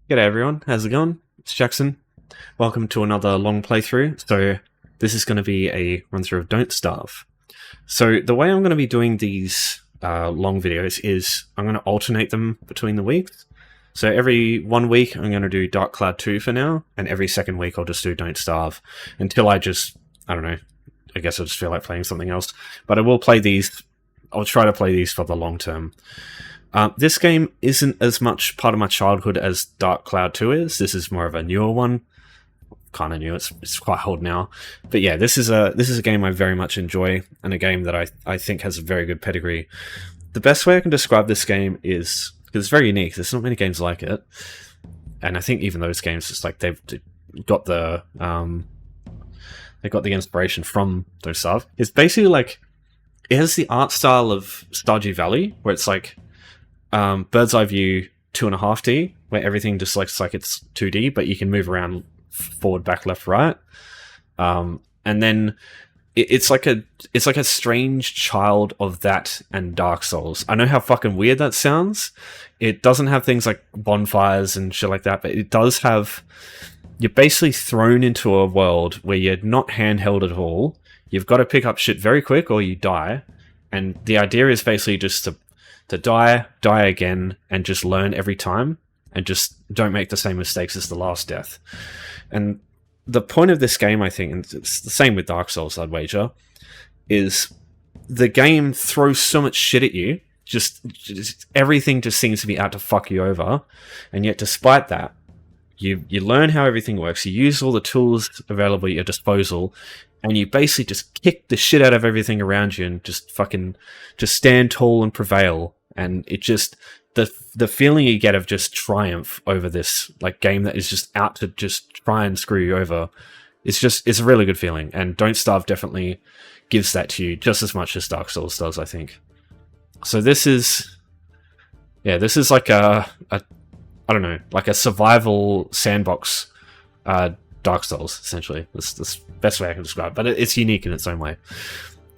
G'day everyone, how's it going? It's Jackson. Welcome to another long playthrough. So this is going to be a run through of Don't Starve. So the way I'm going to be doing these long videos is I'm going to alternate them between the weeks. So every 1 week I'm going to do Dark Cloud 2 for now, and every second week I'll just do Don't Starve until I don't know, I guess I just feel like playing something else. But I will play these, I'll try to play these for the long term. This game isn't as much part of my childhood as Dark Cloud 2 is. This is more of a newer one. Kind of new. It's quite old now. But yeah, this is a game I very much enjoy, and a game that I think has a very good pedigree. The best way I can describe this game is, because it's very unique, there's not many games like it, and I think even those games, it's like they've got the inspiration from those stuff. It's basically like, it has the art style of Stardew Valley, where it's like bird's eye view 2.5D, where everything just looks like it's 2D, but you can move around forward, back, left, right. And then it's like a strange child of that and Dark Souls. I know how fucking weird that sounds. It doesn't have things like bonfires and shit like that, but it does have. You're basically thrown into a world where you're not handheld at all. You've got to pick up shit very quick or you die. And the idea is basically just to die again, and just learn every time, and just don't make the same mistakes as the last death. And the point of this game, I think, and it's the same with Dark Souls, I'd wager, is the game throws so much shit at you, just everything just seems to be out to fuck you over, and yet despite that, you learn how everything works, you use all the tools available at your disposal, and you basically just kick the shit out of everything around you and just stand tall and prevail. And it just, the feeling you get of just triumph over this like game that is just out to just try and screw you over, it's a really good feeling. And Don't Starve definitely gives that to you just as much as Dark Souls does, I think. So this is like I don't know, like a survival sandbox Dark Souls, essentially. That's the best way I can describe it, but it's unique in its own way.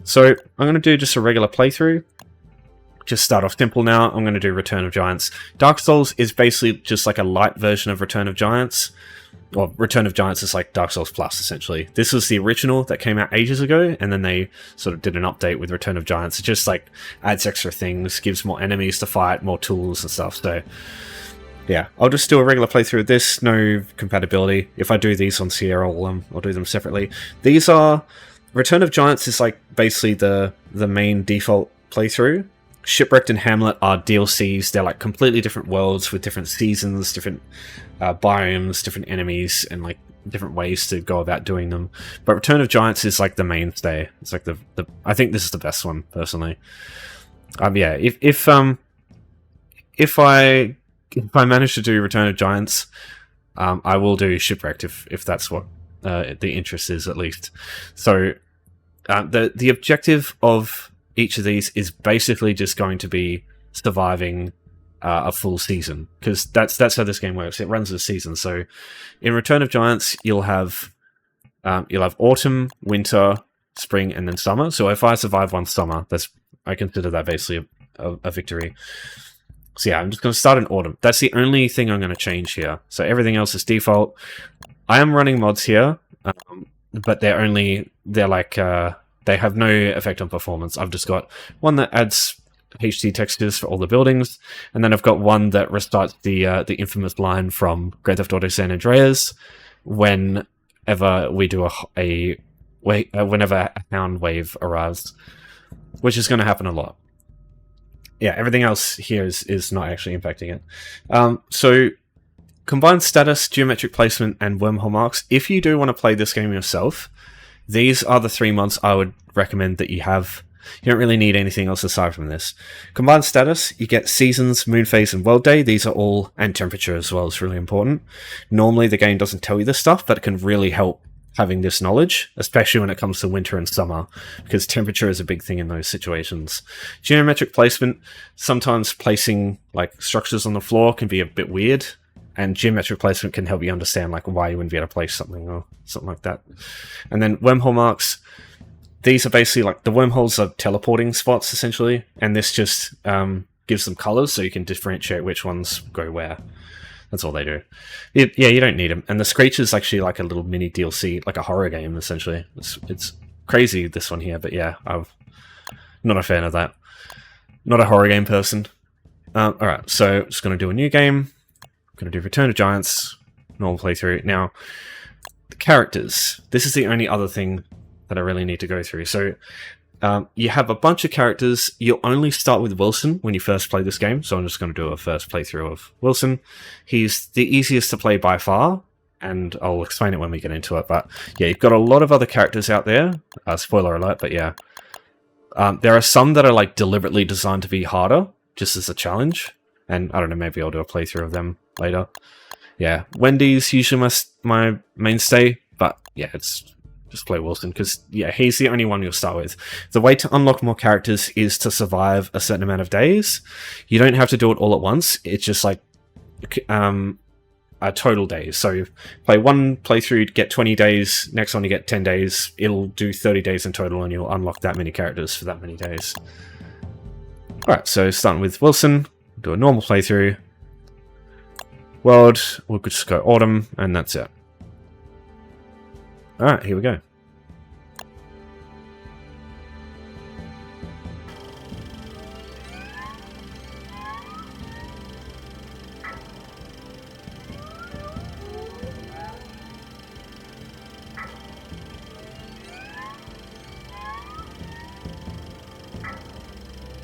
So I'm going to do just a regular playthrough. Just start off simple now. I'm going to do Return of Giants. Dark Souls is basically just like a light version of Return of Giants. Well, Return of Giants is like Dark Souls Plus, essentially. This was the original that came out ages ago, and then they sort of did an update with Return of Giants. It just like adds extra things, gives more enemies to fight, more tools and stuff. So yeah, I'll just do a regular playthrough of this. No compatibility. If I do these on Sierra, I'll do them separately. These are... Return of Giants is like basically the main default playthrough. Shipwrecked and Hamlet are DLCs. They're like completely different worlds with different seasons, different biomes, different enemies, and like different ways to go about doing them. But Return of Giants is like the mainstay. It's like the I think this is the best one personally. Yeah, if I manage to do Return of Giants, I will do Shipwrecked if that's what the interest is, at least. So the objective of each of these is basically just going to be surviving a full season, because that's how this game works. It runs a season. So in Return of Giants, you'll have autumn, winter, spring, and then summer. So if I survive one summer, I consider that basically a victory. So yeah, I'm just going to start in autumn. That's the only thing I'm going to change here. So everything else is default. I am running mods here, but they have no effect on performance. I've just got one that adds HD textures for all the buildings, and then I've got one that restarts the infamous line from Grand Theft Auto San Andreas whenever we do whenever a hound wave arrives, which is going to happen a lot. Yeah, everything else here is not actually impacting it. So combined status, geometric placement, and wormhole marks. If you do want to play this game yourself, these are the 3 months I would recommend that you have. You don't really need anything else aside from this. Combined status, you get seasons, moon phase, and world day. These are all, and temperature as well is really important. Normally the game doesn't tell you this stuff, but it can really help having this knowledge, especially when it comes to winter and summer, because temperature is a big thing in those situations. Geometric placement, sometimes placing like structures on the floor can be a bit weird, and geometric placement can help you understand like why you wouldn't be able to place something or something like that. And then wormhole marks, these are basically like the wormholes are teleporting spots essentially, and this just gives them colors so you can differentiate which ones go where. That's all they do. Yeah, you don't need them. And the Screech is actually like a little mini DLC, like a horror game, essentially. It's crazy, this one here, but yeah, I'm not a fan of that. Not a horror game person. Alright, so just going to do a new game. Going to do Return to Giants, normal playthrough. Now, the characters. This is the only other thing that I really need to go through. So, you have a bunch of characters. You'll only start with Wilson when you first play this game, so I'm just going to do a first playthrough of Wilson. He's the easiest to play by far, and I'll explain it when we get into it, but yeah, you've got a lot of other characters out there. Spoiler alert, but yeah. There are some that are like deliberately designed to be harder, just as a challenge, and I don't know, maybe I'll do a playthrough of them later. Yeah, Wendy's usually my mainstay, but yeah, it's just play Wilson, because yeah, he's the only one you'll start with. The way to unlock more characters is to survive a certain amount of days. You don't have to do it all at once. It's just like total days. So play one playthrough, get 20 days, next one you get 10 days. It'll do 30 days in total, and you'll unlock that many characters for that many days. Alright, so starting with Wilson, do a normal playthrough. World, we'll just go Autumn, and that's it. Alright, here we go.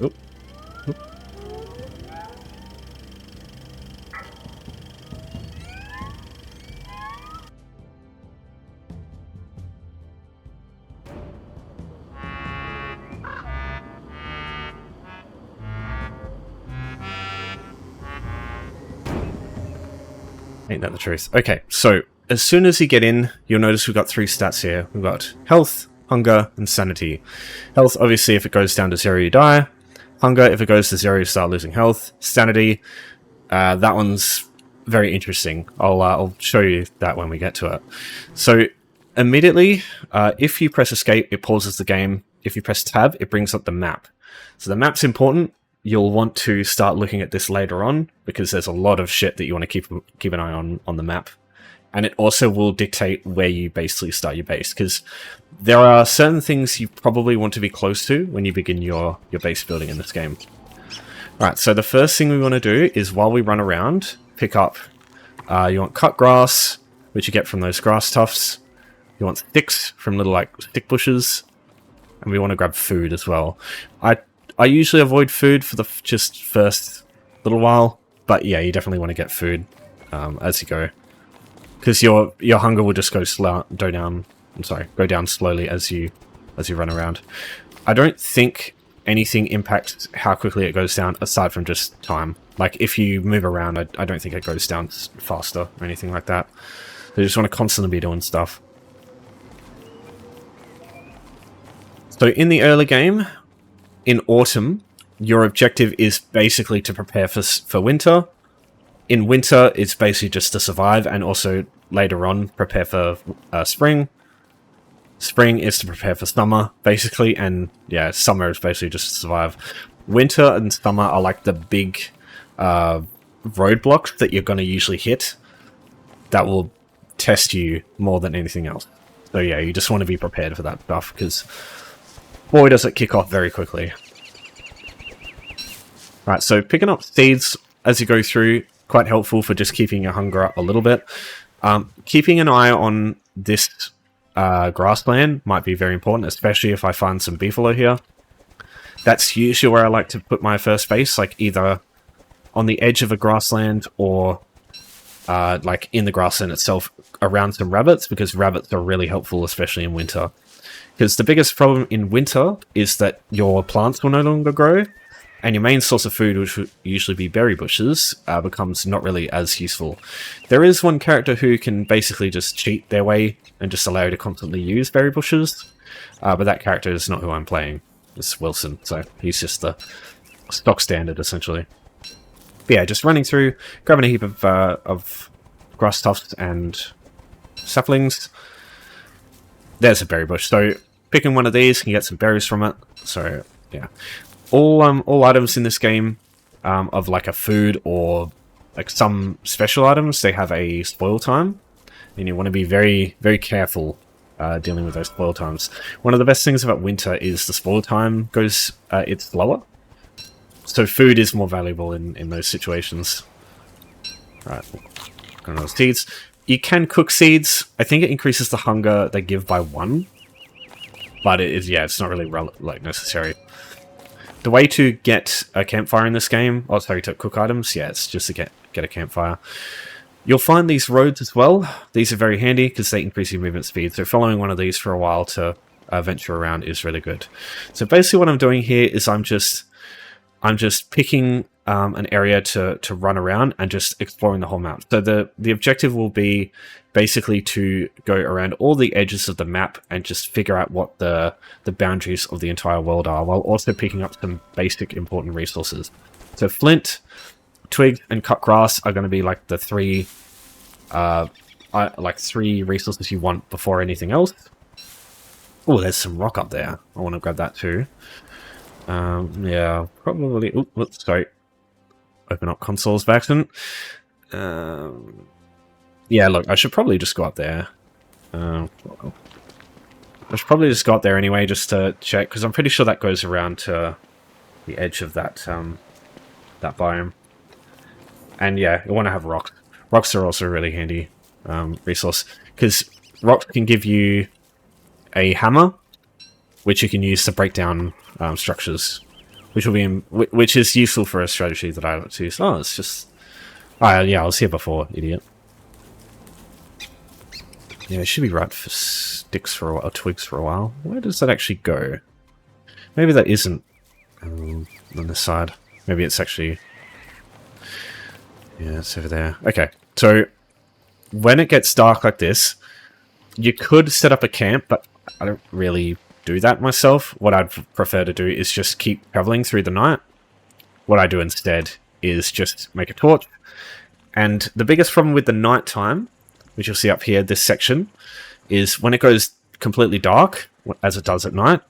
Oop. Oop. Ain't that the truth? Okay, so as soon as you get in, you'll notice we've got 3 stats here. We've got health, hunger, and sanity. Health, obviously, if it goes down to 0, you die. Hunger, if it goes to 0, you start losing health. Sanity, that one's very interesting. I'll show you that when we get to it. So, immediately, if you press escape, it pauses the game. If you press tab, it brings up the map. So the map's important. You'll want to start looking at this later on, because there's a lot of shit that you want to keep an eye on the map. And it also will dictate where you basically start your base, because there are certain things you probably want to be close to when you begin your base building in this game. Alright, so the first thing we want to do is, while we run around, pick up, you want cut grass, which you get from those grass tufts. You want sticks from little like stick bushes, and we want to grab food as well. I usually avoid food for the just first little while, but yeah, you definitely want to get food as you go, because your hunger will just go down slowly as you run around. I don't think anything impacts how quickly it goes down, aside from just time. Like if you move around, I don't think it goes down faster or anything like that. So you just want to constantly be doing stuff. So in the early game, in autumn, your objective is basically to prepare for winter. In winter, it's basically just to survive, and also later on, prepare for spring. Spring is to prepare for summer, basically, and yeah, summer is basically just to survive. Winter and summer are like the big roadblocks that you're going to usually hit that will test you more than anything else. So yeah, you just want to be prepared for that stuff, because boy does it kick off very quickly. Right, so picking up seeds as you go through, quite helpful for just keeping your hunger up a little bit. Keeping an eye on this grassland might be very important, especially if I find some beefalo here. That's usually where I like to put my first base, like either on the edge of a grassland or like in the grassland itself around some rabbits, because rabbits are really helpful, especially in winter. Because the biggest problem in winter is that your plants will no longer grow, and your main source of food, which would usually be berry bushes, becomes not really as useful. There is one character who can basically just cheat their way and just allow you to constantly use berry bushes, but that character is not who I'm playing. It's Wilson, so he's just the stock standard, essentially. But yeah, just running through, grabbing a heap of grass tufts and saplings. There's a berry bush, so picking one of these can get some berries from it. So yeah, all items in this game of like a food or like some special items, they have a spoil time, and you want to be very, very careful dealing with those spoil times. One of the best things about winter is the spoil time goes, it's lower. So food is more valuable in those situations. Right, got those seeds. You can cook seeds. I think it increases the hunger they give by 1. But it is, yeah, it's not really like necessary. The way to get a campfire in this game, oh sorry, to cook items, yeah, it's just to get a campfire. You'll find these roads as well. These are very handy because they increase your movement speed. So following one of these for a while to venture around is really good. So basically what I'm doing here is I'm just picking an area to run around and just exploring the whole map. So the objective will be basically to go around all the edges of the map and just figure out what the boundaries of the entire world are, while also picking up some basic important resources. So flint, twig, and cut grass are going to be like the three resources you want before anything else. Oh, there's some rock up there. I want to grab that too. Yeah, probably. Oops, sorry. Open up consoles by accident. Yeah, look, I should probably just go up there. I should probably just go up there anyway, just to check, because I'm pretty sure that goes around to the edge of that that biome. And yeah, you want to have rocks. Rocks are also a really handy resource, because rocks can give you a hammer, which you can use to break down structures, which is useful for a strategy that I like to use. Oh, it's just... yeah, I was here before, idiot. Yeah, it should be right for sticks for a while, or twigs for a while. Where does that actually go? Maybe that isn't on this side. Maybe it's actually... Yeah, it's over there. Okay, so when it gets dark like this, you could set up a camp, but I don't really do that myself. What I'd prefer to do is just keep traveling through the night. What I do instead is just make a torch. And the biggest problem with the night time, which you'll see up here, this section, is when it goes completely dark, as it does at night,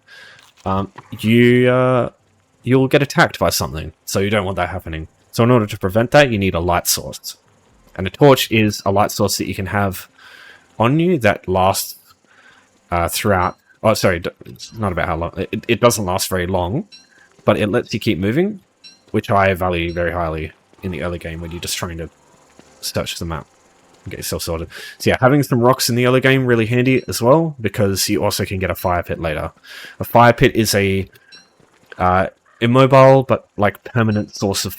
you'll get attacked by something. So you don't want that happening. So in order to prevent that, you need a light source. And a torch is a light source that you can have on you that lasts throughout... Oh, sorry, it's not about how long. It doesn't last very long, but it lets you keep moving, which I value very highly in the early game when you're just trying to search the map and get yourself sorted. So yeah, having some rocks in the early game really handy as well, because you also can get a fire pit later. A fire pit is a immobile but like permanent source of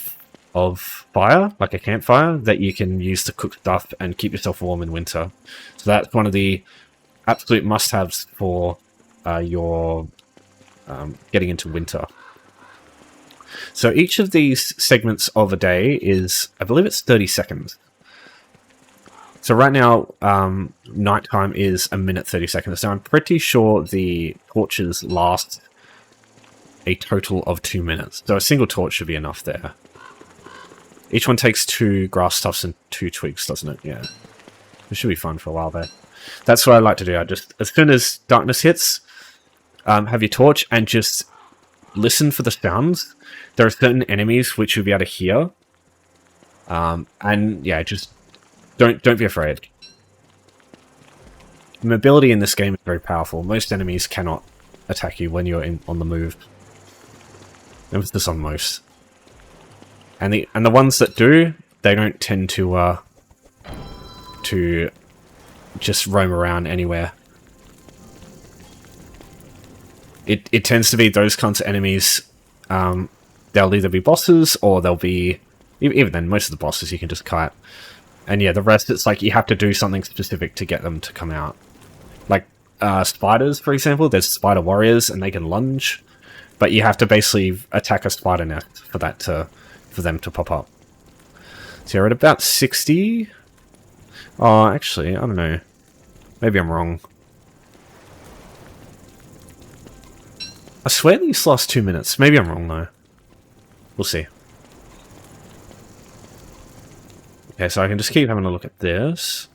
fire, like a campfire, that you can use to cook stuff and keep yourself warm in winter. So that's one of the absolute must-haves for your getting into winter. So each of these segments of a day is, I believe it's 30 seconds. So right now, nighttime is 1 minute 30 seconds. So I'm pretty sure the torches last a total of 2 minutes. So a single torch should be enough there. Each one takes 2 grass tufts and 2 twigs, doesn't it? Yeah. It should be fun for a while there. That's what I like to do. I just, as soon as darkness hits, have your torch and just listen for the sounds. There are certain enemies which you'll be able to hear. And yeah, just don't be afraid. Mobility in this game is very powerful. Most enemies cannot attack you when you're on the move. Emphasis on most. And the ones that do, they don't tend to just roam around anywhere. It tends to be those kinds of enemies. They'll either be bosses, or they'll be... Even then, most of the bosses you can just kite. And yeah, the rest, it's like you have to do something specific to get them to come out. Like spiders, for example. There's spider warriors, and they can lunge. But you have to basically attack a spider nest for them to pop up. So you're at about 60... Oh, actually, I don't know. Maybe I'm wrong. I swear these last 2 minutes. Maybe I'm wrong, though. We'll see. Okay, so I can just keep having a look at this.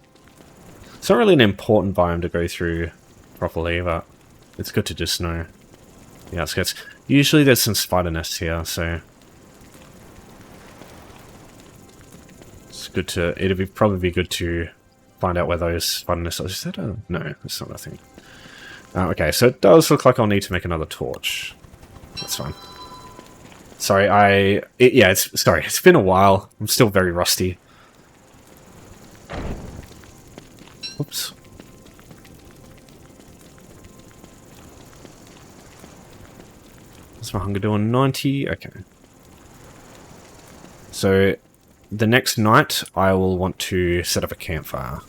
It's not really an important biome to go through properly, but it's good to just know the outskirts. Usually there's some spider nests here, so... good to. It'd be probably be good to find out where those spider nests are. Is that a... No, that's not a thing. Okay, so it does look like I'll need to make another torch. That's fine. Sorry, sorry, it's been a while. I'm still very rusty. Oops. What's my hunger doing? 90? Okay. So, the next night, I will want to set up a campfire.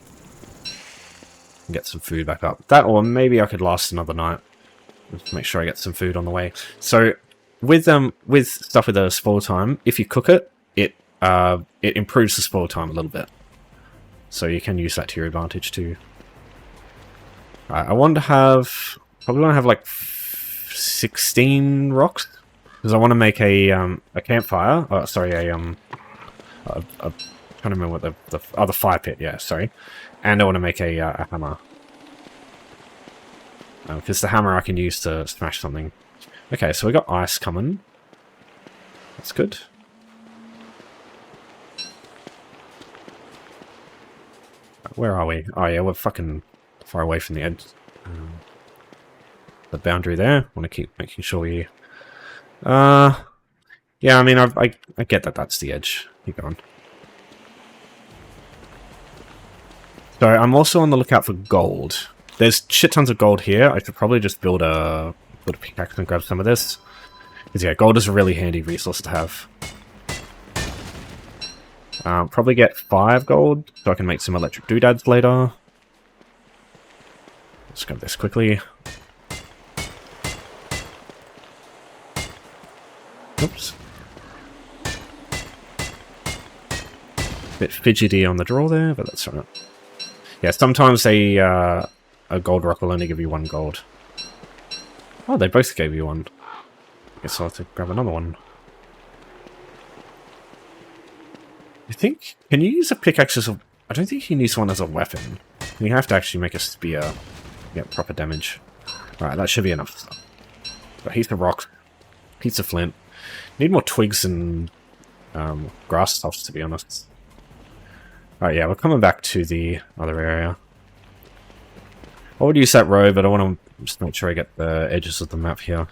And get some food back up. That, or maybe I could last another night. Just make sure I get some food on the way. So, with stuff with a spoil time, if you cook it, it improves the spoil time a little bit. So you can use that to your advantage too. Alright, I want to have... Probably want to have like 16 rocks. Because I want to make a campfire. Oh, sorry, I'm trying to remember what the fire pit, yeah, sorry. And I want to make a hammer. Because the hammer I can use to smash something. Okay, so we got ice coming. That's good. Where are we? Oh yeah, we're fucking far away from the edge. The boundary there. Want to keep making sure we... yeah, I mean, I get that that's the edge. Keep going. So, I'm also on the lookout for gold. There's shit tons of gold here. I should probably just build a pickaxe and grab some of this. Because yeah, gold is a really handy resource to have. Probably get 5 gold, so I can make some electric doodads later. Let's grab this quickly. Oops. Bit fidgety on the draw there, but that's alright. Yeah, sometimes a gold rock will only give you 1 gold. Oh, they both gave you 1. Guess I'll have to grab another one. I think... Can you use a pickaxe as a... I don't think you can use one as a weapon. You have to actually make a spear to get proper damage. Alright, that should be enough stuff. Got heaps of rock. Heaps of flint. Need more twigs and grass stuff, to be honest. Alright, yeah, we're coming back to the other area. I would use that road, but I want to just make sure I get the edges of the map here.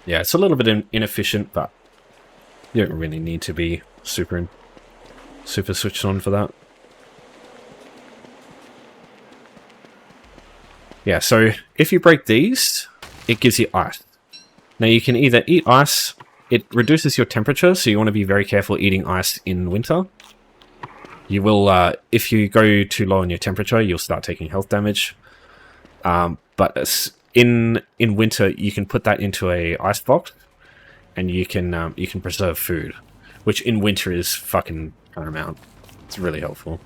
Yeah, it's a little bit inefficient, but you don't really need to be super switched on for that. Yeah, so if you break these, it gives you ice. Now you can either eat ice, it reduces your temperature, so you want to be very careful eating ice in winter. You will, if you go too low in your temperature, you'll start taking health damage. But in winter, you can put that into a ice box, and you can preserve food, which in winter is fucking paramount. It's really helpful.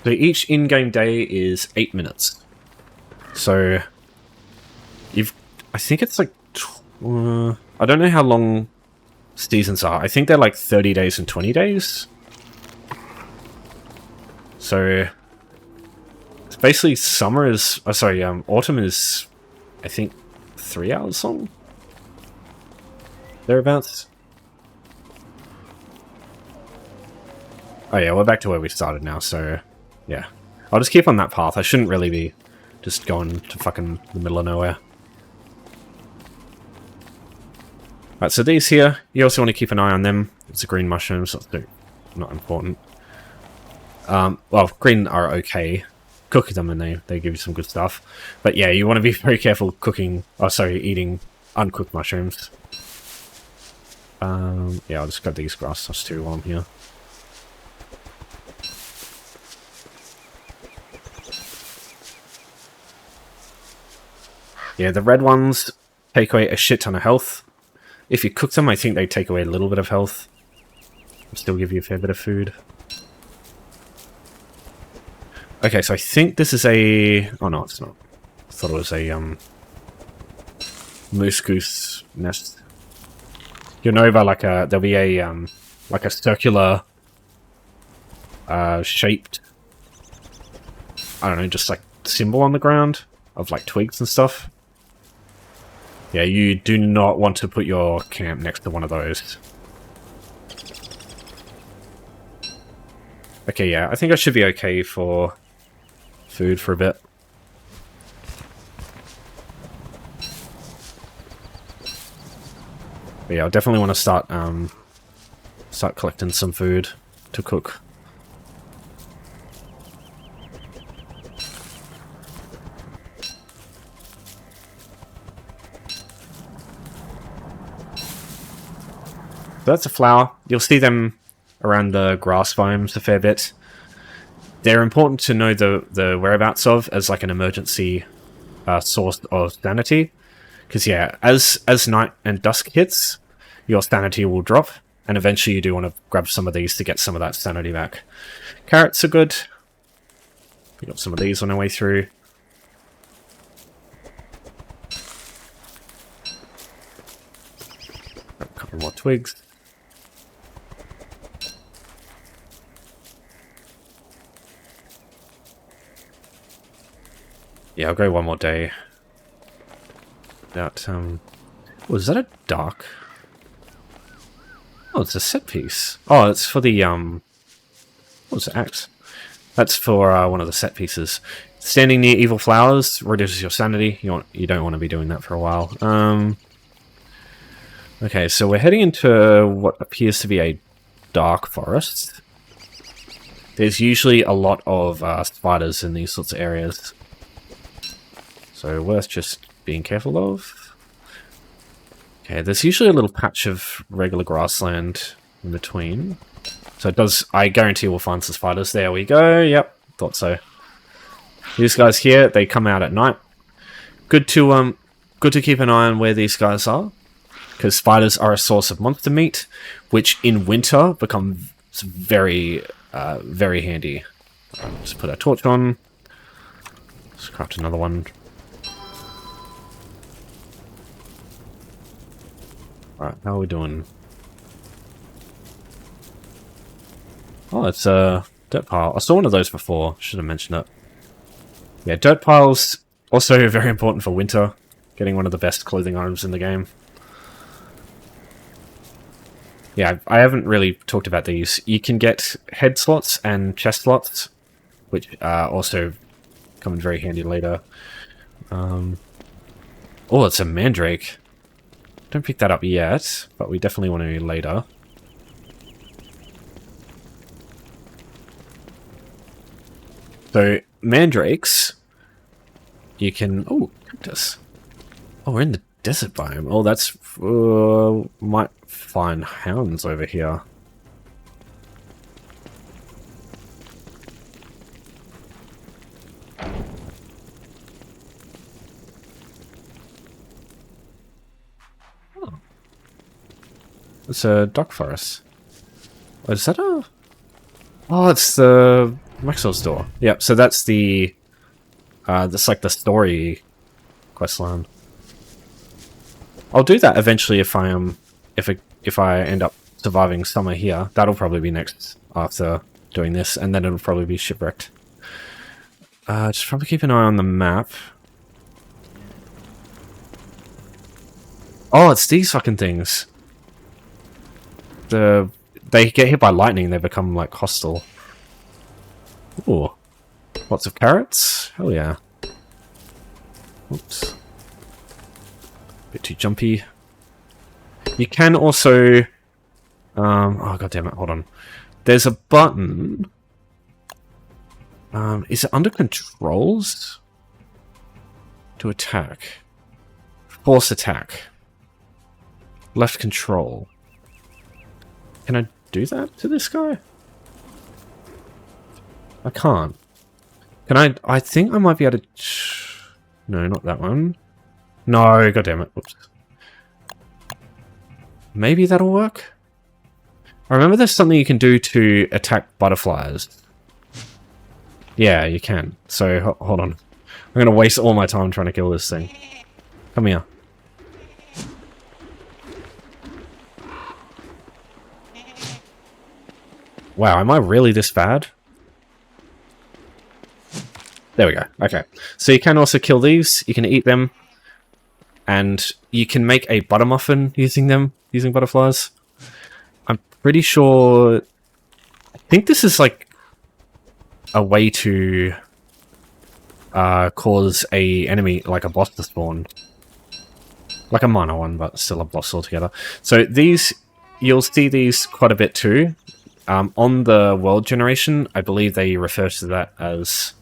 So each in-game day is 8 minutes. So I think it's like I don't know how long seasons are. I think they're like 30 days and 20 days. So it's basically summer is autumn is I think 3 hours long. Thereabouts. Oh yeah, we're back to where we started now, so yeah. I'll just keep on that path. I shouldn't really be just going to fucking the middle of nowhere. Right, so these here, you also want to keep an eye on them. It's a green mushroom, so it's not important. Well, green are okay. Cook them and they give you some good stuff. But yeah, you want to be very careful eating uncooked mushrooms. Yeah, I'll just grab these grass stuffs too while I'm here. Yeah, the red ones take away a shit ton of health. If you cook them, I think they take away a little bit of health. Still give you a fair bit of food. Okay, so I think this is a... Oh no, it's not. I thought it was a moose goose nest. You'll know about there'll be a circular shaped I don't know, just like symbol on the ground of like twigs and stuff. Yeah, you do not want to put your camp next to one of those. Okay, yeah, I think I should be okay for food for a bit. But yeah, I'll definitely want to start collecting some food to cook. So that's a flower. You'll see them around the grass biomes a fair bit. They're important to know the whereabouts of as like an emergency source of sanity. Because yeah, as night and dusk hits, your sanity will drop, and eventually you do want to grab some of these to get some of that sanity back. Carrots are good. We got some of these on our way through. Grab a couple more twigs. Yeah, I'll go one more day. That, was that a dark? Oh, it's a set piece. Oh, it's for the, what's the axe? That's for, one of the set pieces. Standing near evil flowers reduces your sanity. You don't want to be doing that for a while. Okay, so we're heading into what appears to be a dark forest. There's usually a lot of, spiders in these sorts of areas. So worth just being careful of. Okay, there's usually a little patch of regular grassland in between. So it does, I guarantee we'll find some spiders. There we go, yep, thought so. These guys here, they come out at night. Good to keep an eye on where these guys are. Because spiders are a source of monster meat, which in winter become very, very handy. Let's put our torch on. Let's craft another one. Alright, how are we doing? Oh, it's a dirt pile. I saw one of those before. Should have mentioned it. Yeah, dirt piles also very important for winter. Getting one of the best clothing items in the game. Yeah, I haven't really talked about these. You can get head slots and chest slots, which also come in very handy later. Oh, it's a mandrake. Don't pick that up yet, but we definitely want to later. So, mandrakes, you can... Oh, cactus. Oh, we're in the desert biome. Oh, that's... might find hounds over here. It's a duck forest. Oh, is that a... Oh, it's the Maxwell's door. Yep, so that's the... that's like the story questline. I'll do that eventually if I am... if I end up surviving summer here. That'll probably be next after doing this, and then it'll probably be shipwrecked. Just probably keep an eye on the map. Oh, it's these fucking things. They get hit by lightning, they become like hostile. Ooh. Lots of carrots? Hell yeah. Oops. Bit too jumpy. You can also oh god damn it, hold on. There's a button. Is it under controls? To attack. Force attack. Left control. Can I do that to this guy? I can't. Can I? I think I might be able to... No, not that one. No, goddammit. Whoops. Maybe that'll work? I remember there's something you can do to attack butterflies. Yeah, you can. So, hold on. I'm going to waste all my time trying to kill this thing. Come here. Wow, am I really this bad? There we go. Okay. So you can also kill these. You can eat them. And you can make a butter muffin using them, using butterflies. I'm pretty sure... I think this is like a way to cause a enemy, like a boss to spawn. Like a minor one, but still a boss altogether. So these, you'll see these quite a bit too. On the world generation, I believe they refer to that as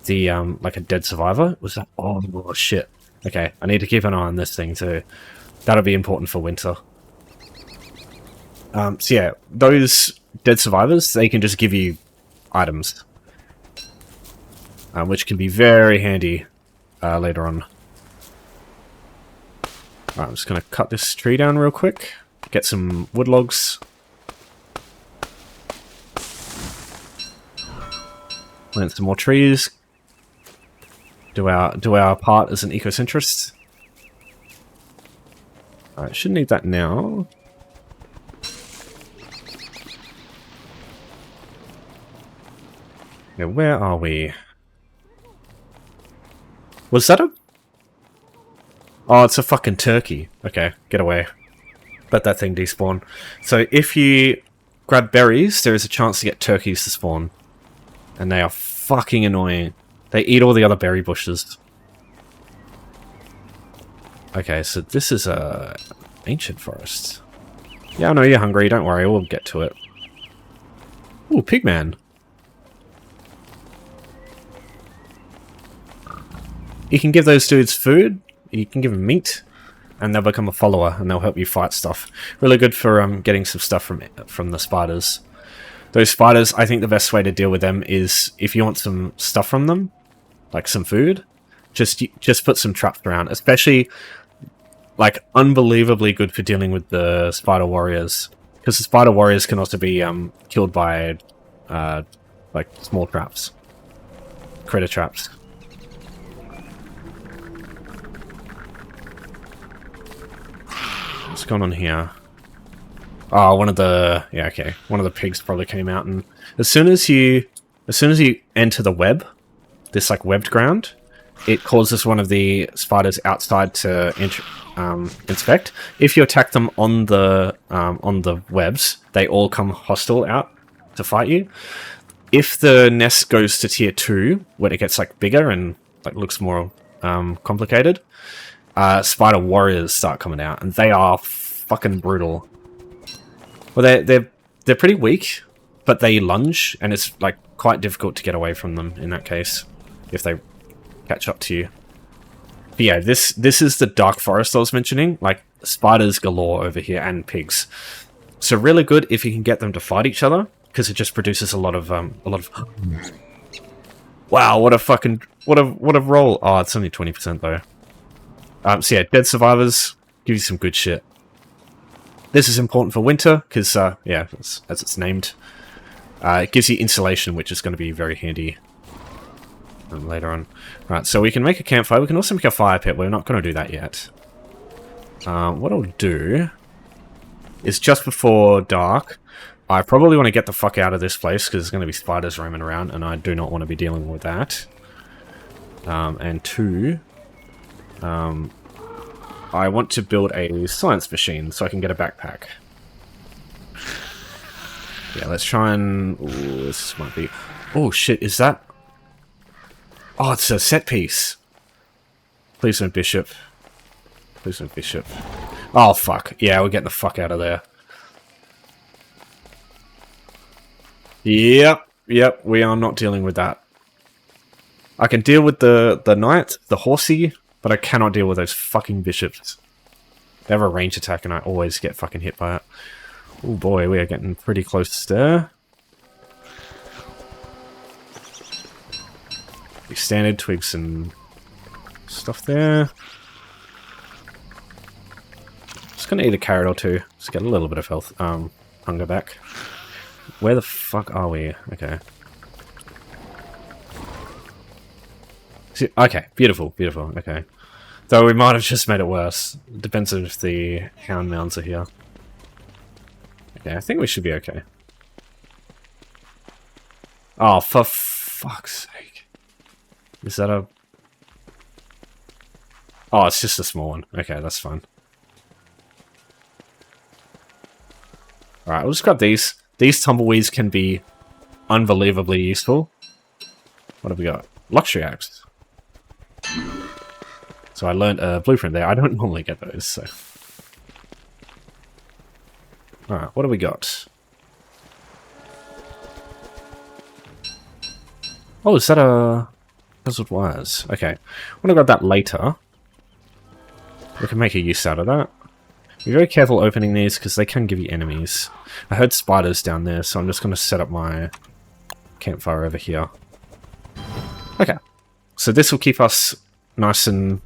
the, like a dead survivor. Was that? Oh, shit. Okay, I need to keep an eye on this thing too. That'll be important for winter. So yeah, those dead survivors, they can just give you items. Which can be very handy later on. Right, I'm just going to cut this tree down real quick. Get some wood logs. Plant some more trees. Do our part as an ecocentrist. Alright, shouldn't need that now. Yeah, where are we? Was that a... Oh, it's a fucking turkey. Okay, get away. Let that thing despawn. So if you grab berries, there is a chance to get turkeys to spawn. And they are fucking annoying. They eat all the other berry bushes. Okay, so this is a ancient forest. Yeah, I know you're hungry. Don't worry, we'll get to it. Ooh, pigman. You can give those dudes food. You can give them meat, and they'll become a follower, and they'll help you fight stuff. Really good for getting some stuff from the spiders. Those spiders, I think the best way to deal with them is if you want some stuff from them, like some food, just put some traps around. Especially, like, unbelievably good for dealing with the spider warriors, because the spider warriors can also be killed by like small traps, critter traps. What's going on here? Oh, one of the pigs probably came out, and as soon as you enter the web, this like webbed ground, it causes one of the spiders outside to inspect. If you attack them on the webs, they all come hostile out to fight you. If the nest goes to tier 2, when it gets like bigger and like looks more complicated, spider warriors start coming out, and they are fucking brutal. Well, they're pretty weak, but they lunge, and it's like quite difficult to get away from them in that case if they catch up to you. But yeah, this is the dark forest I was mentioning. Like spiders galore over here and pigs. So really good if you can get them to fight each other, because it just produces a lot of Wow, what a roll. Oh, it's only 20% though. So yeah, dead survivors give you some good shit. This is important for winter, because, yeah, as it's named, it gives you insulation, which is going to be very handy later on. Right, so we can make a campfire. We can also make a fire pit. We're not going to do that yet. What I'll do is just before dark, I probably want to get the fuck out of this place, because there's going to be spiders roaming around, and I do not want to be dealing with that. And two... I want to build a science machine so I can get a backpack. Yeah, let's try and... Ooh, this might be... Oh, shit, is that... Oh, it's a set piece. Please don't bishop. Please don't bishop. Oh, fuck. Yeah, we're getting the fuck out of there. Yep, we are not dealing with that. I can deal with the knight, the horsey, but I cannot deal with those fucking bishops. They have a range attack and I always get fucking hit by it. Oh boy, we are getting pretty close there. Standard twigs and stuff there. Just gonna eat a carrot or two. Just get a little bit of health, hunger back. Where the fuck are we? Okay. Okay, beautiful. Okay. Though we might have just made it worse. Depends on if the hound mounds are here. Okay, I think we should be okay. Oh, for fuck's sake. Is that a... Oh, it's just a small one. Okay, that's fine. Alright, we'll just grab these. These tumbleweeds can be unbelievably useful. What have we got? Luxury axe. So I learned a blueprint there. I don't normally get those, so... Alright, what have we got? Oh, is that a... puzzled wires? Okay. I'm gonna grab that later. We can make a use out of that. Be very careful opening these, because they can give you enemies. I heard spiders down there, so I'm just gonna set up my campfire over here. Okay. So this will keep us nice and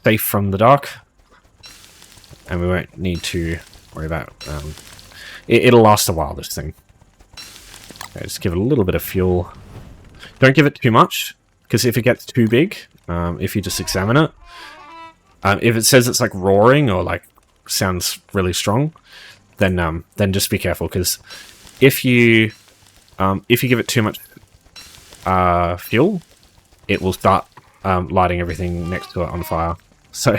safe from the dark. And we won't need to worry about... it'll last a while, this thing. Okay, just give it a little bit of fuel. Don't give it too much, because if it gets too big, if you just examine it, if it says it's like roaring or like sounds really strong, then just be careful, because if you give it too much fuel, it will start lighting everything next to it on fire. So,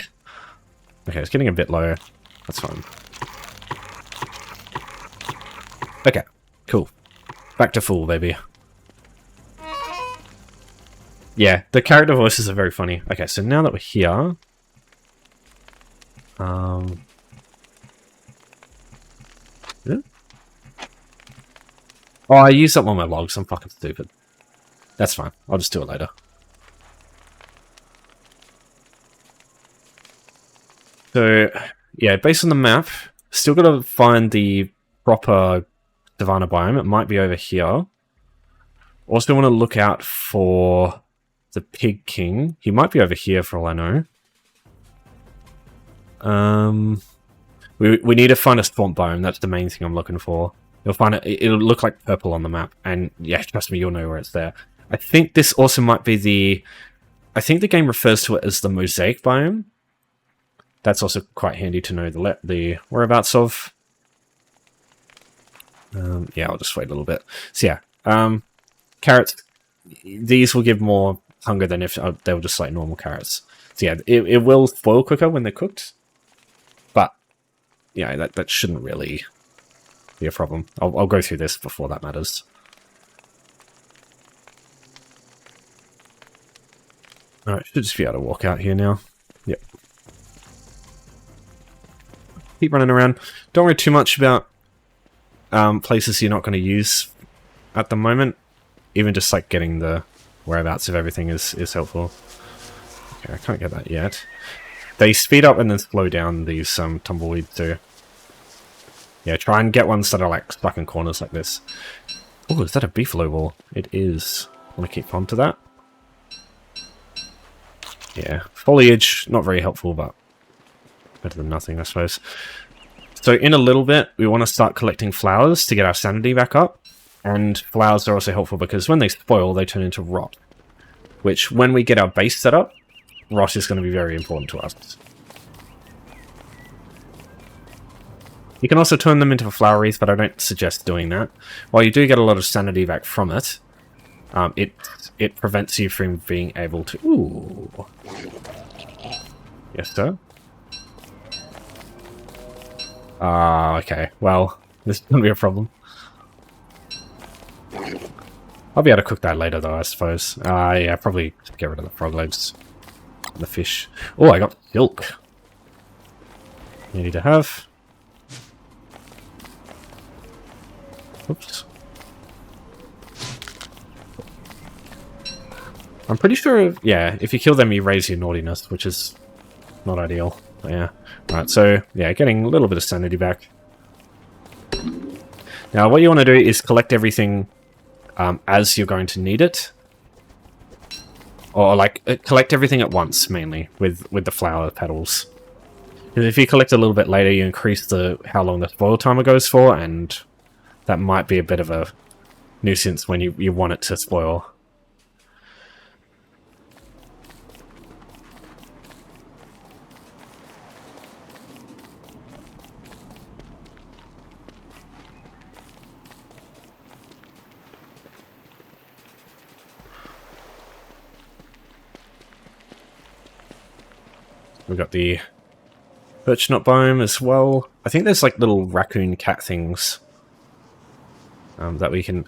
okay, it's getting a bit low. That's fine. Okay, cool. Back to full, baby. Yeah, the character voices are very funny. Okay, so now that we're here... Yeah? Oh, I used up one of my logs. I'm fucking stupid. That's fine. I'll just do it later. So, yeah, based on the map, still got to find the proper savanna biome. It might be over here. Also want to look out for the Pig King. He might be over here for all I know. We need to find a swamp biome. That's the main thing I'm looking for. You'll find it. It'll look like purple on the map, and yeah, trust me, you'll know where it's there. I think this also might be the... I think the game refers to it as the mosaic biome. That's also quite handy to know the whereabouts of. Yeah, I'll just wait a little bit. So yeah, carrots. These will give more hunger than if they were just like normal carrots. So yeah, it will spoil quicker when they're cooked. But yeah, that shouldn't really be a problem. I'll go through this before that matters. Alright, should just be able to walk out here now. Yep. Keep running around. Don't worry too much about places you're not going to use at the moment. Even just like getting the whereabouts of everything is helpful. Okay, I can't get that yet. They speed up and then slow down these tumbleweeds too. Yeah, try and get ones that are like stuck in corners like this. Oh, is that a beefalo ball? It is. Want to keep on to that? Yeah, foliage, not very helpful, but better than nothing, I suppose. So in a little bit, we want to start collecting flowers to get our sanity back up. And flowers are also helpful because when they spoil, they turn into rot. Which, when we get our base set up, rot is going to be very important to us. You can also turn them into flower wreaths, but I don't suggest doing that. While you do get a lot of sanity back from it, it prevents you from being able to... Ooh. Yes, sir? Okay. Well, this is going to be a problem. I'll be able to cook that later, though, I suppose. Yeah, probably get rid of the frog legs. The fish. Oh, I got silk. You need to have... Oops. I'm pretty sure, yeah, if you kill them, you raise your naughtiness, which is not ideal. But yeah. Right, so, yeah, getting a little bit of sanity back. Now, what you want to do is collect everything as you're going to need it. Or, like, collect everything at once, mainly, with the flower petals. Because if you collect a little bit later, you increase how long the spoil timer goes for, and that might be a bit of a nuisance when you want it to spoil. We've got the birch nut biome as well. I think there's like little raccoon cat things that we can...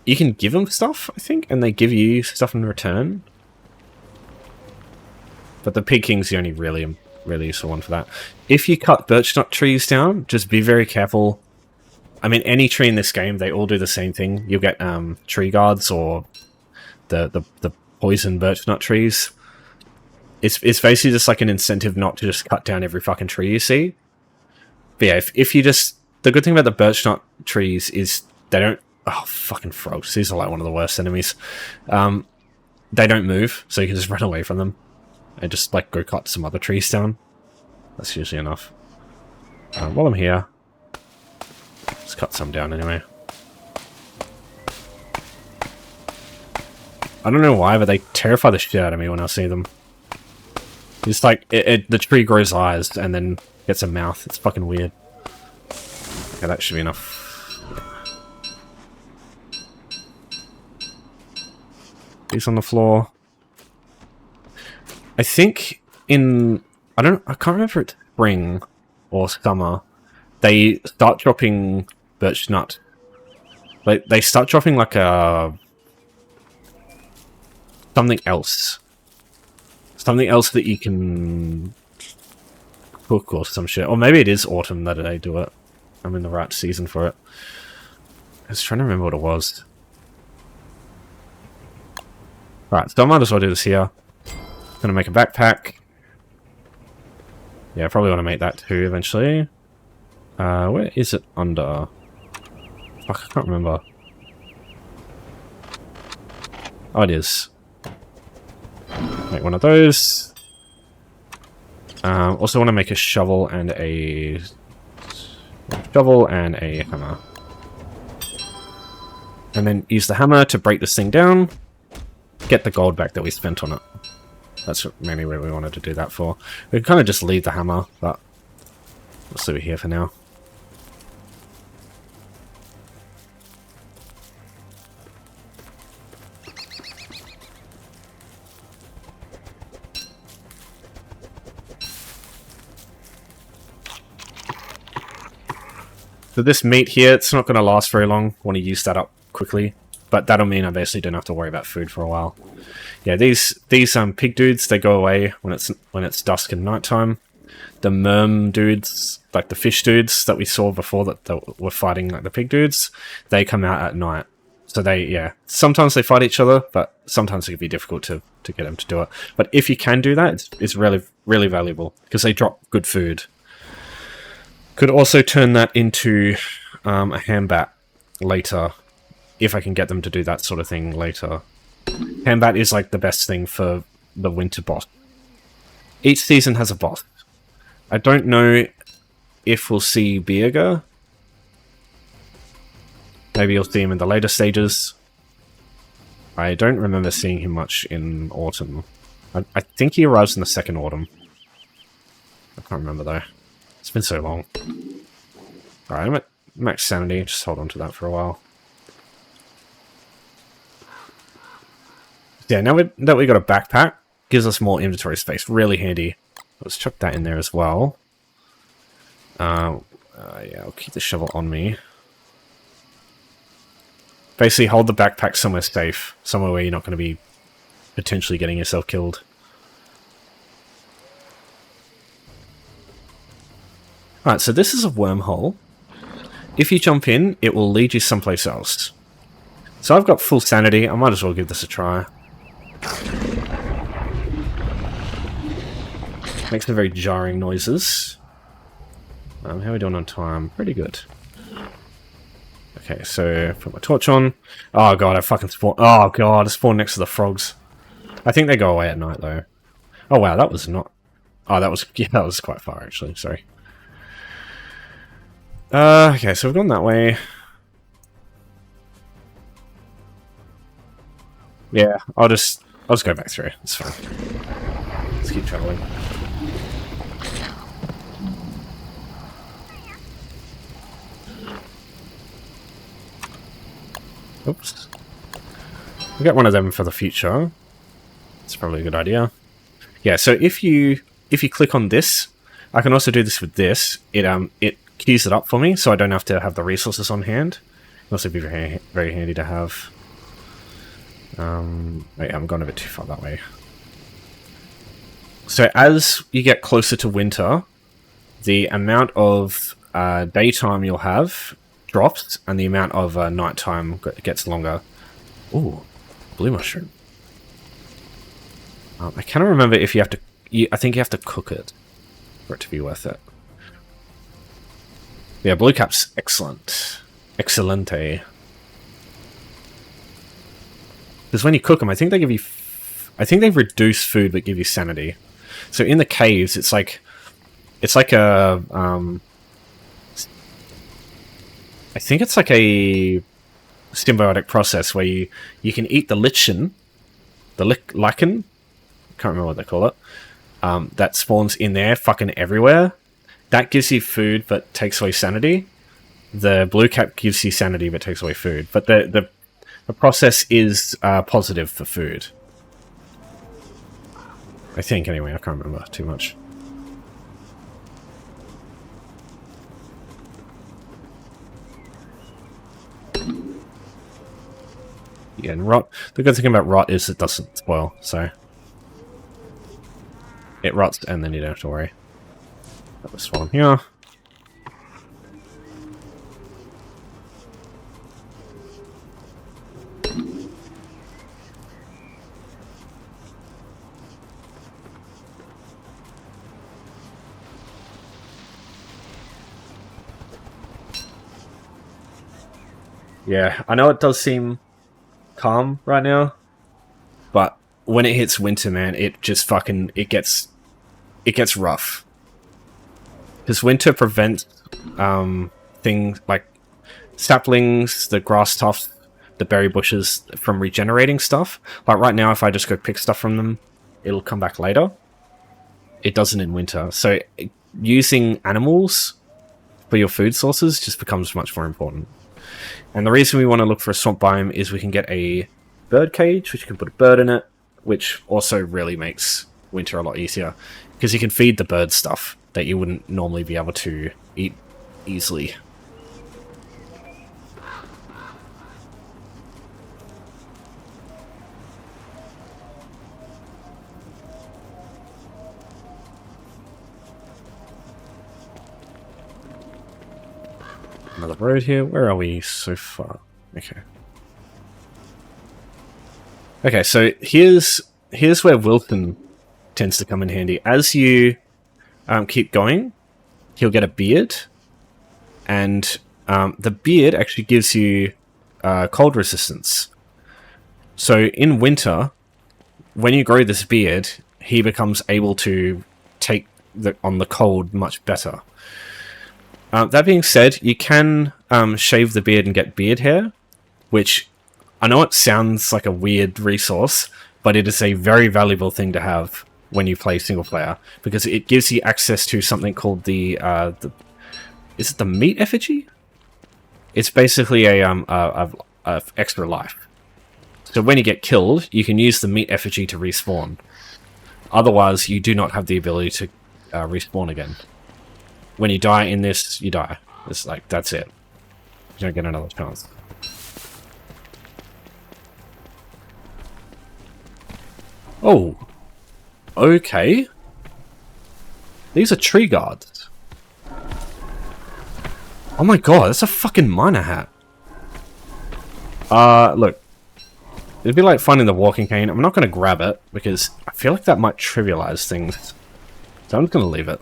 You can give them stuff, I think, and they give you stuff in return. But the Pig King's the only really useful one for that. If you cut birch nut trees down, just be very careful. I mean, any tree in this game, they all do the same thing. You'll get tree guards or the poison birch nut trees. It's basically just like an incentive not to just cut down every fucking tree you see. But yeah, if you just... The good thing about the birch nut trees is they don't... Oh, fucking frogs. These are like one of the worst enemies. They don't move, so you can just run away from them. And just, like, go cut some other trees down. That's usually enough. While I'm here... Let's cut some down anyway. I don't know why, but they terrify the shit out of me when I see them. It's like, the tree grows eyes and then gets a mouth. It's fucking weird. Okay, that should be enough. These on the floor. I think in... I can't remember if it's spring or summer. They start dropping birch nut. Like, they start dropping like a... Something else. Something else that you can cook or some shit. Or maybe it is autumn that they do it. I'm in the right season for it. I was trying to remember what it was. Right, so I might as well do this here. Gonna make a backpack. Yeah, I probably want to make that too eventually. Where is it under? Fuck, I can't remember. Oh, it is. Make one of those. Also want to make a shovel and a hammer. And then use the hammer to break this thing down. Get the gold back that we spent on it. That's mainly where we wanted to do that for. We can kind of just leave the hammer, but let's leave it here for now. So this meat here, it's not going to last very long. I want to use that up quickly. But that'll mean I basically don't have to worry about food for a while. Yeah, these pig dudes, they go away when it's dusk and nighttime. The merm dudes, like the fish dudes that we saw before that were fighting like the pig dudes, they come out at night. So sometimes they fight each other, but sometimes it can be difficult to get them to do it. But if you can do that, it's really, really valuable because they drop good food. Could also turn that into a hambat later. If I can get them to do that sort of thing later. Hambat is like the best thing for the winter boss. Each season has a boss. I don't know if we'll see Birger. Maybe you'll see him in the later stages. I don't remember seeing him much in autumn. I think he arrives in the second autumn. I can't remember though. It's been so long. Alright, I'm at max sanity. Just hold on to that for a while. Yeah, now that we got a backpack, gives us more inventory space. Really handy. Let's chuck that in there as well. Yeah, I'll keep the shovel on me. Basically, hold the backpack somewhere safe. Somewhere where you're not going to be potentially getting yourself killed. Alright, so this is a wormhole. If you jump in, it will lead you someplace else. So I've got full sanity. I might as well give this a try. Makes some very jarring noises. How are we doing on time? Pretty good. Okay, so put my torch on. Oh god, I fucking spawned. Oh god, I spawned next to the frogs. I think they go away at night though. Oh wow, that was not. Oh, that was that was quite far actually. Sorry. Okay, so we've gone that way. Yeah, I'll just go back through. It's fine. Let's keep traveling. Oops. We'll get one of them for the future. It's probably a good idea. Yeah, so if you click on this, I can also do this with this. It queues it up for me, so I don't have to have the resources on hand. It'll also be very, very handy to have. Wait, I'm going a bit too far that way. So as you get closer to winter, the amount of daytime you'll have drops, and the amount of nighttime gets longer. Ooh, blue mushroom. I cannot remember if you have to... I think you have to cook it for it to be worth it. Yeah, blue cap's excellent. Excelente. Because when you cook them, I think they give you... I think they've reduced food but give you sanity. So in the caves, it's like a... I think it's like a symbiotic process where you can eat the lichen, lichen, can't remember what they call it, that spawns in there fucking everywhere. That gives you food but takes away sanity. The blue cap gives you sanity but takes away food. But the process is positive for food. I think, anyway. I can't remember too much. Yeah, and rot. The good thing about rot is it doesn't spoil, so it rots and then you don't have to worry. That was spawn here. Yeah, I know it does seem calm right now, but when it hits winter, man, it just fucking it gets rough. Because winter prevents things like saplings, the grass tufts, the berry bushes from regenerating stuff. Like right now, if I just go pick stuff from them, it'll come back later. It doesn't in winter. So using animals for your food sources just becomes much more important. And the reason we want to look for a swamp biome is we can get a bird cage, which you can put a bird in it, which also really makes winter a lot easier. Because you can feed the bird stuff that you wouldn't normally be able to eat easily. Another road here. Where are we so far? Okay. Okay, so here's where Wilton tends to come in handy. As you keep going, he'll get a beard, and the beard actually gives you cold resistance. So in winter, when you grow this beard, he becomes able to take on the cold much better. That being said, you can shave the beard and get beard hair, which I know it sounds like a weird resource, but it is a very valuable thing to have when you play single player, because it gives you access to something called the is it the meat effigy? It's basically a extra life. So when you get killed, you can use the meat effigy to respawn. Otherwise, you do not have the ability to respawn again. When you die in this, you die. It's like, that's it. You don't get another chance. Oh. Okay. These are tree guards. Oh my god, that's a fucking miner hat. Look. It'd be like finding the walking cane. I'm not going to grab it, because I feel like that might trivialize things. So I'm just going to leave it.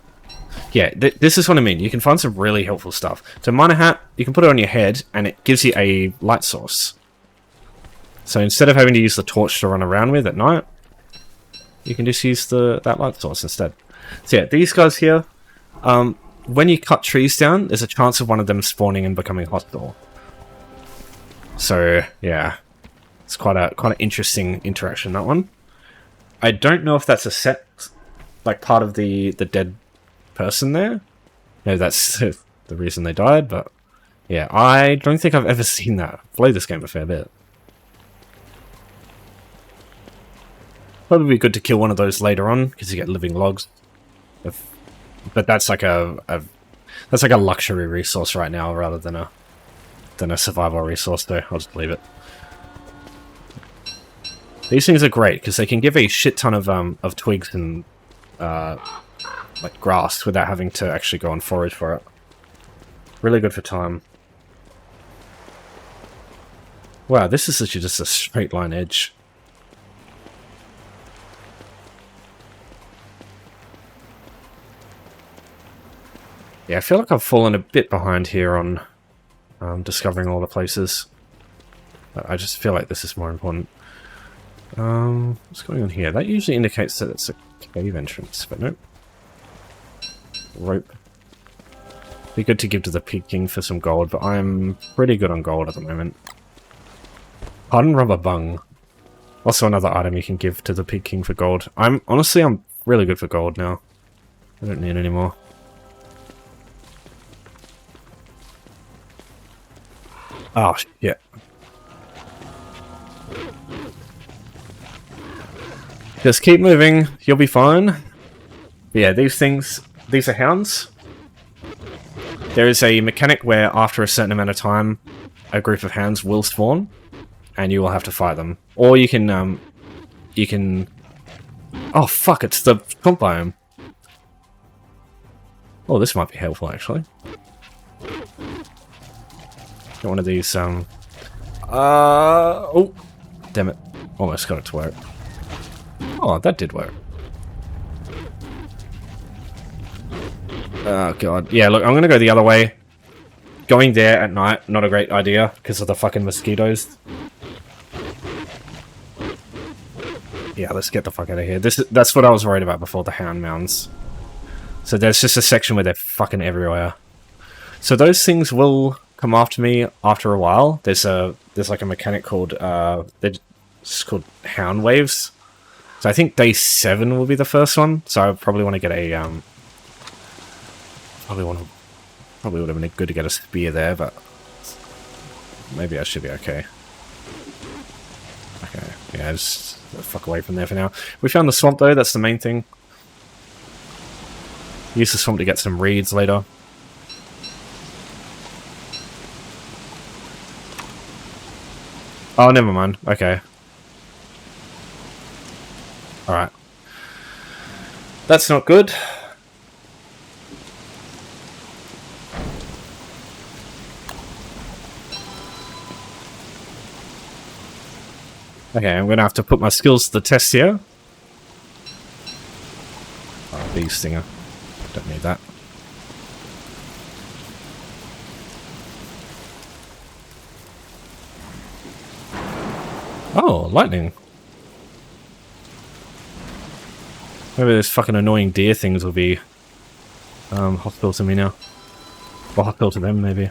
Yeah, this is what I mean. You can find some really helpful stuff. So miner hat, you can put it on your head, and it gives you a light source. So instead of having to use the torch to run around with at night, you can just use that light source instead. So yeah, these guys here, when you cut trees down, there's a chance of one of them spawning and becoming hostile. So yeah, it's quite an interesting interaction, that one. I don't know if that's a set, like part of the dead person there. No, that's the reason they died, but yeah, I don't think I've ever seen that. I've played this game a fair bit. Probably be good to kill one of those later on because you get living logs. But that's like that's like a luxury resource right now rather than a survival resource. Though I'll just leave it. These things are great because they can give a shit ton of twigs and like grass without having to actually go and forage for it. Really good for time. Wow, this is actually just a straight line edge. Yeah, I feel like I've fallen a bit behind here on discovering all the places. I just feel like this is more important. What's going on here? That usually indicates that it's a cave entrance, but nope. Rope. Be good to give to the Pig King for some gold, but I'm pretty good on gold at the moment. Hardened rubber bung. Also another item you can give to the Pig King for gold. Honestly, I'm really good for gold now. I don't need any more. Oh, shit. Just keep moving, you'll be fine. But yeah, these are hounds. There is a mechanic where after a certain amount of time, a group of hounds will spawn, and you will have to fight them. Or you can, oh fuck, it's the swamp biome. Oh, this might be helpful, actually. Get one of these, oh, damn it. Almost got it to work. Oh, that did work. Oh, God. Yeah, look, I'm gonna go the other way. Going there at night, not a great idea, because of the fucking mosquitoes. Yeah, let's get the fuck out of here. That's what I was worried about before, the hound mounds. So there's just a section where they're fucking everywhere. So those things will come after me after a while. There's like a mechanic called, it's called hound waves. So I think day 7 will be the first one. So I probably want to get a, probably would have been good to get a spear there, but maybe I should be okay. Okay, yeah, just fuck away from there for now. We found the swamp though, that's the main thing. Use the swamp to get some reeds later. Oh, never mind. Okay. Alright. That's not good. Okay, I'm gonna have to put my skills to the test here. Oh, bee stinger. Don't need that. Oh, lightning. Maybe those fucking annoying deer things will be hostile to me now. Or hostile to them, maybe.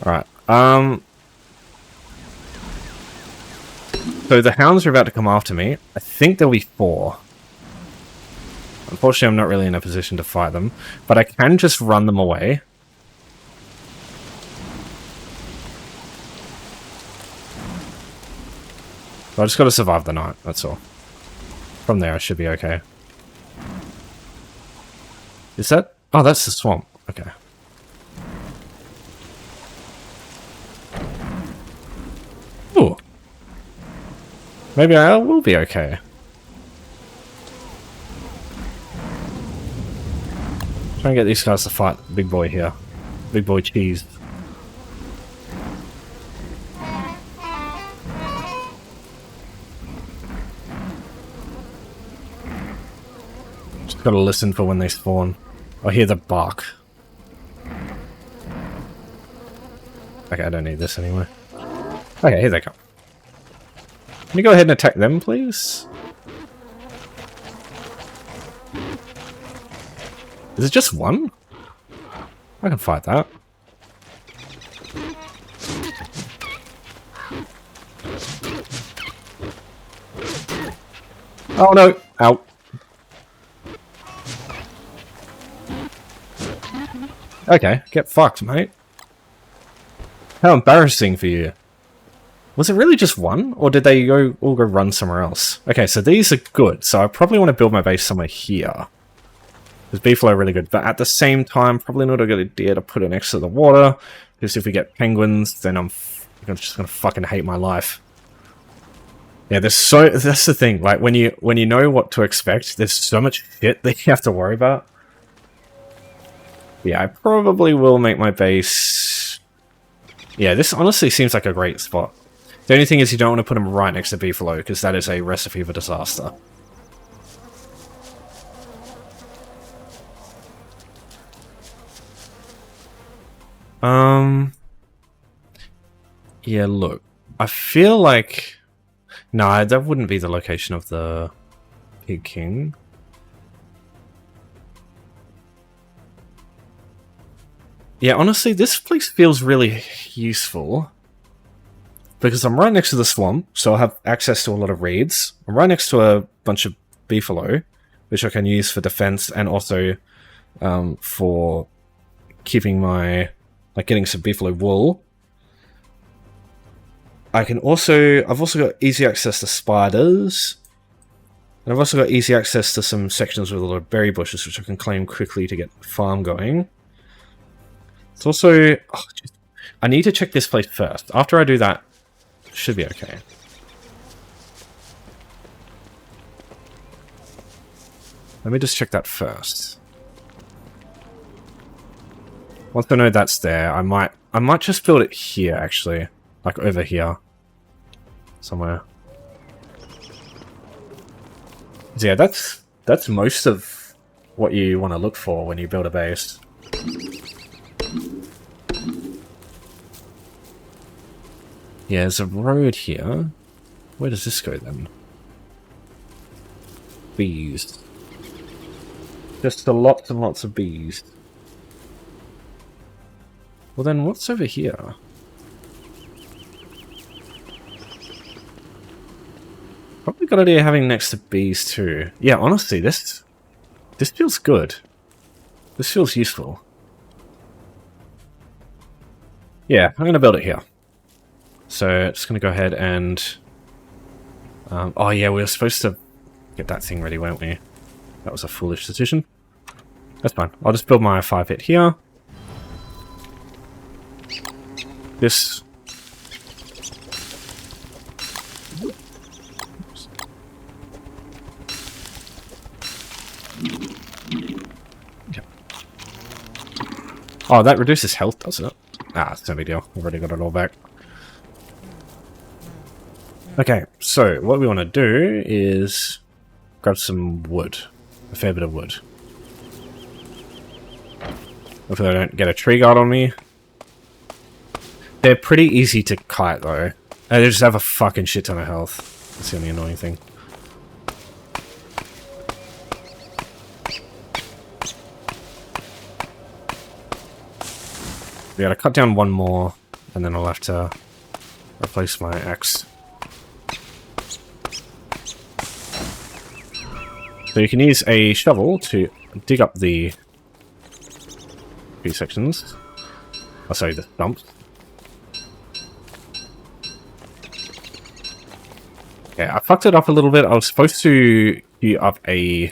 Alright. So the hounds are about to come after me. I think there'll be 4. Unfortunately, I'm not really in a position to fight them. But I can just run them away. So I just got to survive the night, that's all. From there, I should be okay. Is that... Oh, that's the swamp. Okay. Ooh. Maybe I will be okay. Try and get these guys to fight the big boy here. Big boy cheese. Just gotta listen for when they spawn. I hear the bark. Okay, I don't need this anyway. Okay, here they come. Can you go ahead and attack them, please? Is it just one? I can fight that. Oh no! Ow. Okay, get fucked, mate. How embarrassing for you. Was it really just one? Or did they all go run somewhere else? Okay, so these are good. So I probably want to build my base somewhere here. Because beefalo are really good. But at the same time, probably not a good idea to put it next to the water. Because if we get penguins, then I'm just going to fucking hate my life. Yeah, that's the thing. Like, when you know what to expect, there's so much shit that you have to worry about. Yeah, I probably will make my base... Yeah, this honestly seems like a great spot. The only thing is you don't want to put them right next to beefalo, because that is a recipe for disaster. Yeah, look. I feel like... No, that wouldn't be the location of the Pig King. Yeah, honestly, this place feels really useful. Because I'm right next to the swamp, so I'll have access to a lot of reeds. I'm right next to a bunch of beefalo, which I can use for defense and also for keeping my... like getting some beefalo wool. I've also got easy access to spiders. And I've also got easy access to some sections with a lot of berry bushes, which I can claim quickly to get the farm going. It's also... Oh, I need to check this place first. After I do that, it should be okay. Let me just check that first. Once I know that's there, I might just build it here, actually. Like, over here. Somewhere. So yeah, that's most of what you want to look for when you build a base. Yeah, there's a road here. Where does this go, then? Bees. Just lots and lots of bees. Well then, what's over here? Probably a good idea having next to bees too. Yeah, honestly, this feels good. This feels useful. Yeah, I'm going to build it here. So, just going to go ahead and... oh yeah, we were supposed to get that thing ready, weren't we? That was a foolish decision. That's fine. I'll just build my 5 pit here. This... Oh, that reduces health, doesn't it? Ah, it's no big deal. We've already got it all back. Okay, so what we want to do is grab some wood. A fair bit of wood. Hopefully I don't get a tree guard on me. They're pretty easy to kite, though. They just have a fucking shit ton of health. That's the only annoying thing. We gotta cut down one more, and then I'll have to replace my axe. So you can use a shovel to dig up the few sections. Oh, sorry, the stumps. Okay, I fucked it up a little bit. I was supposed to queue up a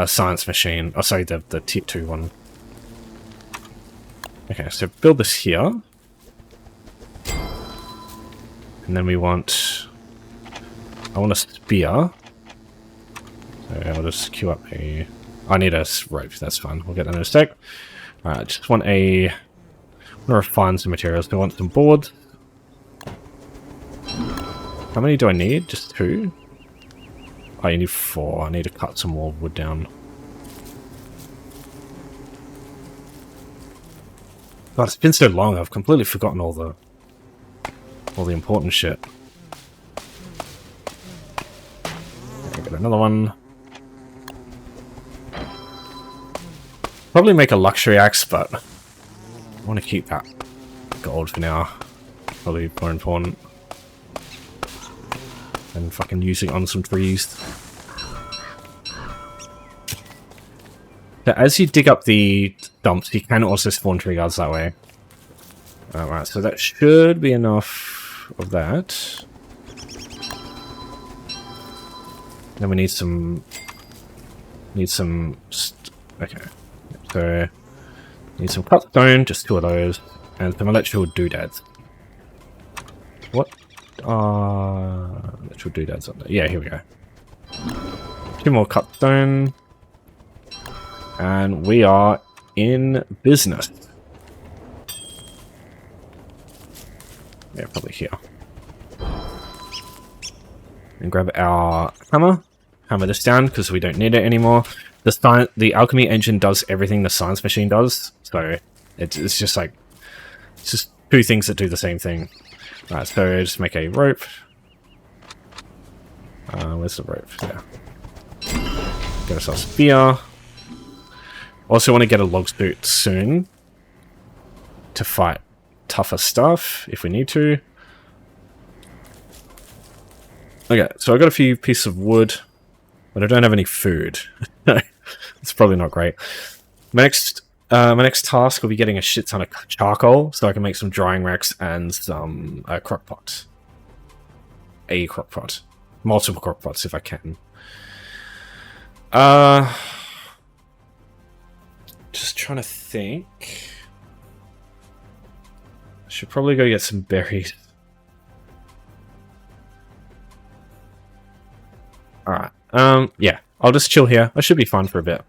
science machine. Oh, sorry, the tier 2 one. Okay, so build this here. And then we want... I want a spear. So I'll just queue up a... I need a rope, that's fine. We'll get that in a sec. Alright, just want a... I want to refine some materials. Do I want some boards? How many do I need? Just 2? Oh, you need 4. I need to cut some more wood down. God, it's been so long, I've completely forgotten all the important shit. Okay, got another one. Probably make a luxury axe, but I want to keep that gold for now. Probably more important than fucking using on some trees. So as you dig up the dumps, you can also spawn tree guards that way. Alright, so that should be enough of that. Then we need some... okay. So, need some cut stone, just 2 of those, and some electrical doodads. What? Electrical doodads on there. Yeah, here we go. 2 more cut stone. And we are in business. Yeah, probably here. And grab our hammer. Hammer this down because we don't need it anymore. The alchemy engine does everything the science machine does. So it's just like... it's just 2 things that do the same thing. Alright, so just make a rope. Where's the rope? Yeah. Get ourselves spear. Also want to get a log suit soon. To fight tougher stuff, if we need to. Okay, so I got a few pieces of wood. But I don't have any food. It's probably not great. My next task will be getting a shit ton of charcoal, so I can make some drying racks and some crock pot. A crock pot. Multiple crock pots if I can. Just trying to think. I should probably go get some berries. Alright. Yeah. I'll just chill here. I should be fine for a bit.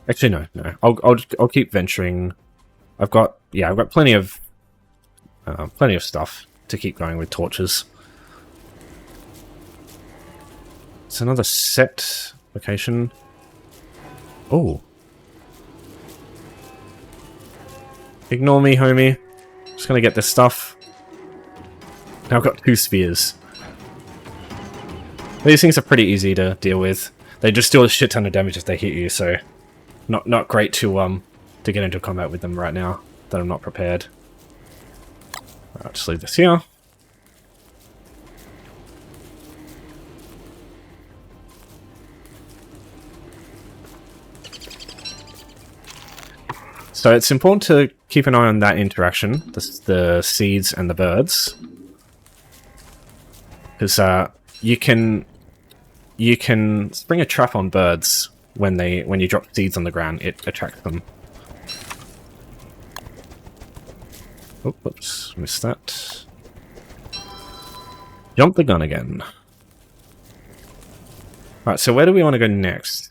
Actually, no. I'll keep venturing. I've got plenty of stuff to keep going with torches. It's another set location. Oh. Ignore me, homie. Just gonna get this stuff. Now I've got 2 spears. These things are pretty easy to deal with. They just deal a shit ton of damage if they hit you, so not great to get into combat with them right now that I'm not prepared. I'll just leave this here. So it's important to keep an eye on that interaction, the seeds and the birds, because you can spring a trap on birds when you drop seeds on the ground. It attracts them. Oh, whoops, missed that. Jump the gun again. Right, so where do we want to go next?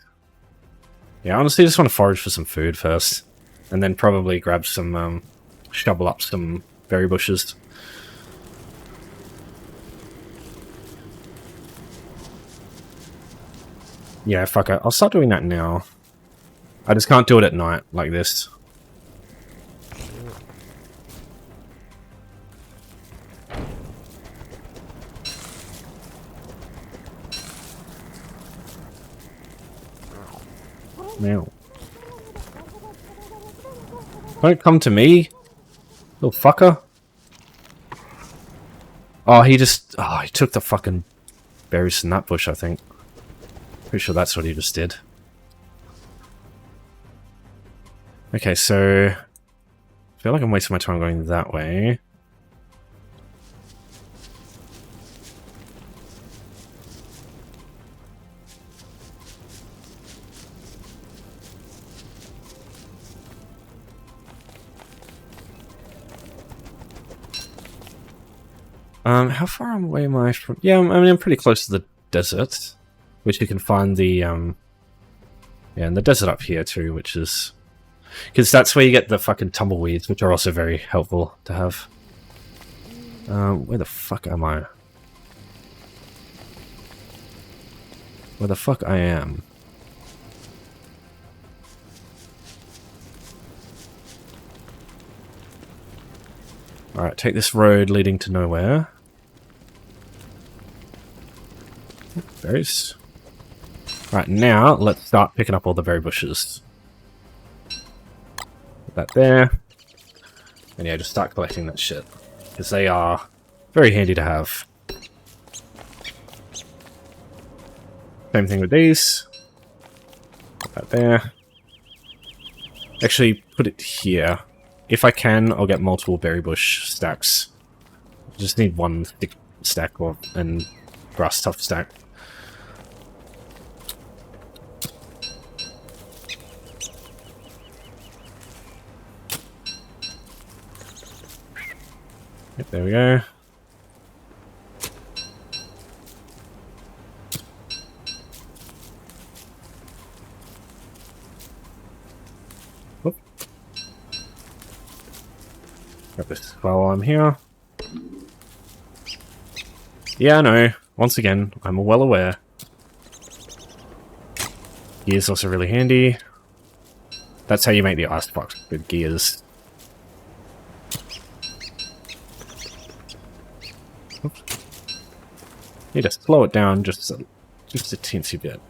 Yeah, honestly, I just want to forage for some food first. And then probably grab some, shovel up some berry bushes. Yeah, fuck it. I'll start doing that now. I just can't do it at night like this. Now. Don't come to me, little fucker. Oh, he took the fucking berries from that bush, I think. Pretty sure that's what he just did. Okay, so I feel like I'm wasting my time going that way. How far away am I from... Yeah, I mean, I'm pretty close to the desert, which you can find the, yeah, and the desert up here too, which is... because that's where you get the fucking tumbleweeds, which are also very helpful to have. Where the fuck am I? Where the fuck I am? Alright, take this road leading to nowhere. Berries. Right, now let's start picking up all the berry bushes. Put that there. And yeah, just start collecting that shit. Because they are very handy to have. Same thing with these. Put that there. Actually, put it here. if I can, I'll get multiple berry bush stacks. Just need one thick stack and grass tough stack. Yep, there we go. Whoop. Grab this while I'm here. Yeah, I know. Once again, I'm well aware. Gear's also really handy. That's how you make the icebox, with gears. Oops. Need to slow it down just a teensy bit.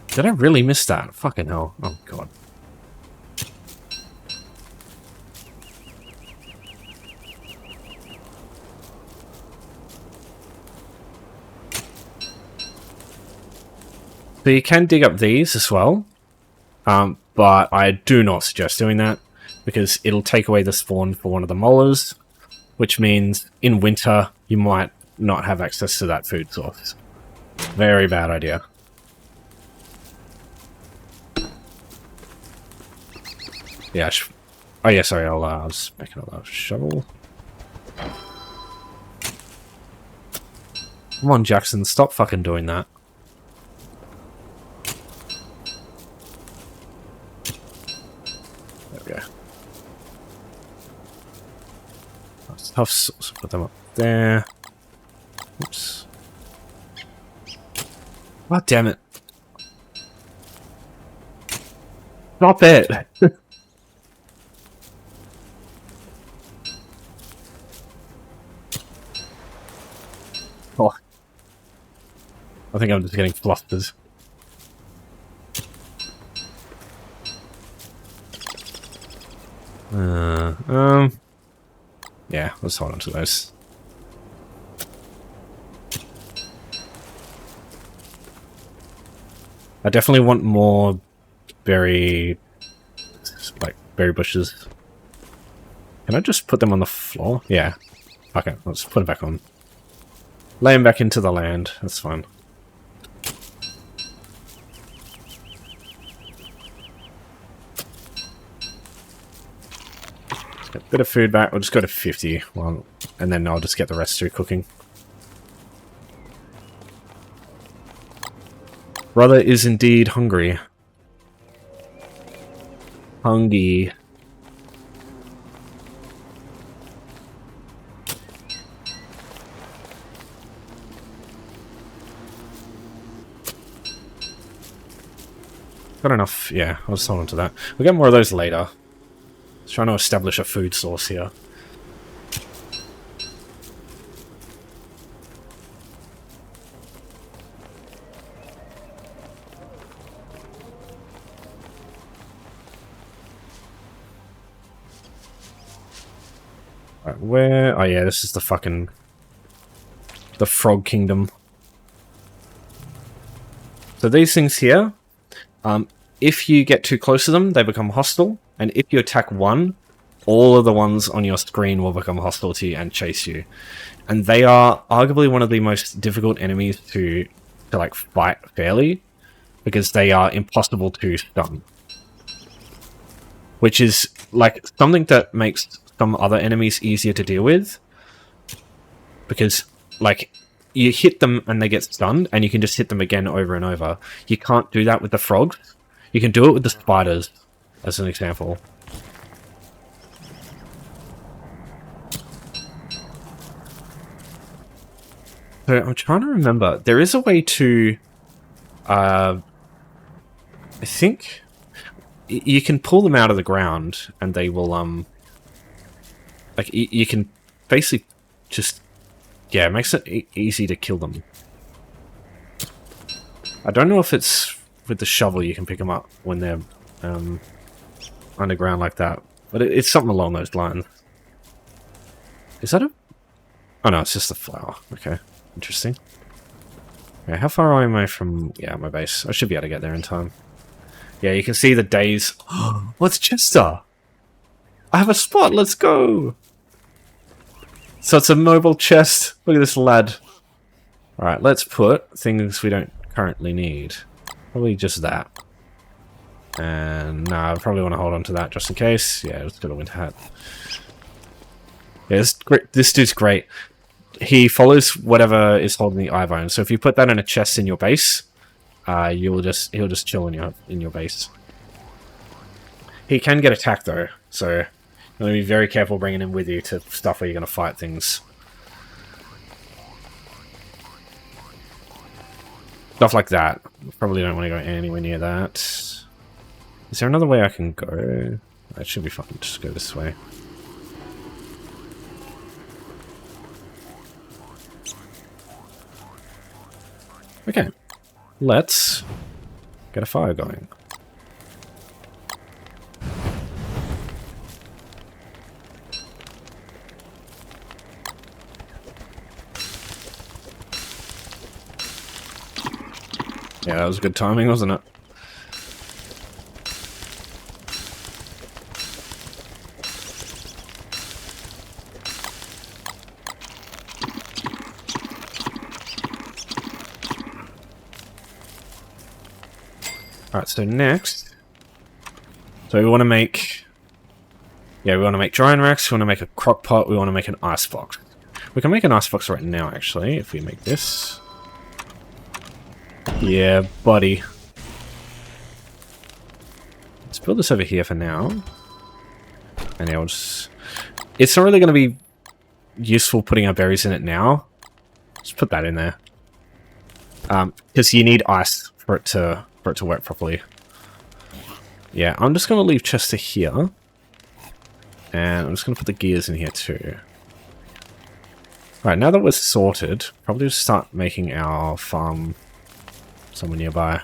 Did I really miss that? Fucking hell. Oh, God. So you can dig up these as well, but I do not suggest doing that, because it'll take away the spawn for one of the molars, which means in winter you might not have access to that food source. Very bad idea. Yeah, oh yeah, sorry, I'll just make another shovel. Come on, Jackson, stop fucking doing that. There we go. That's tough, so put them up there. Oops. God damn it. Stop it! Oh. I think I'm just getting flustered. Yeah, let's hold on to those. I definitely want more berry bushes. Can I just put them on the floor? Yeah. Okay, let's put it back on. Lay them back into the land. That's fine. Let's get a bit of food back. We'll just go to 50, and then I'll just get the rest through cooking. Brother is indeed hungry. Hungry. Got enough, yeah, I'll just hold on to that. We'll get more of those later. Just trying to establish a food source here. Right, where? Oh yeah, this is the fucking... the Frog Kingdom. So these things here... if you get too close to them, they become hostile, and if you attack one, all of the ones on your screen will become hostile to you and chase you. And they are arguably one of the most difficult enemies to like fight fairly, because they are impossible to stun. Which is like something that makes some other enemies easier to deal with, because like you hit them and they get stunned, and you can just hit them again over and over. You can't do that with the frogs. You can do it with the spiders, as an example. So I'm trying to remember. There is a way to... I think... you can pull them out of the ground, and they will... like, you can basically just... yeah, it makes it easy to kill them. I don't know if it's with the shovel you can pick them up when they're underground like that, but it's something along those lines. Is that a... Oh no, it's just the flower. Okay, interesting. Okay, how far am I from... Yeah, my base. I should be able to get there in time. Yeah, you can see the days... What's Chester? I have a spot, let's go! So it's a mobile chest. Look at this lad. Alright, let's put things we don't currently need. Probably just that. And nah, I probably want to hold on to that just in case. Yeah, let's go to winter hat. Yeah, this dude's great. He follows whatever is holding the eye bone. So if you put that in a chest in your base, he'll just chill in your base. He can get attacked though, so you want to be very careful bringing him with you to stuff where you're going to fight things. Stuff like that. Probably don't want to go anywhere near that. Is there another way I can go? That should be fine. Just go this way. Okay. Let's get a fire going. Yeah, that was good timing, wasn't it? Alright, so next... So we want to make... Yeah, we want to make drying racks, we want to make a crock pot, we want to make an icebox. We can make an icebox right now, actually, if we make this. Yeah, buddy. Let's build this over here for now. And yeah, we'll just... It's not really going to be useful putting our berries in it now. Just put that in there. Because you need ice for it to work properly. Yeah, I'm just going to leave Chester here. And I'm just going to put the gears in here too. Alright, now that we're sorted, probably just start making our farm somewhere nearby.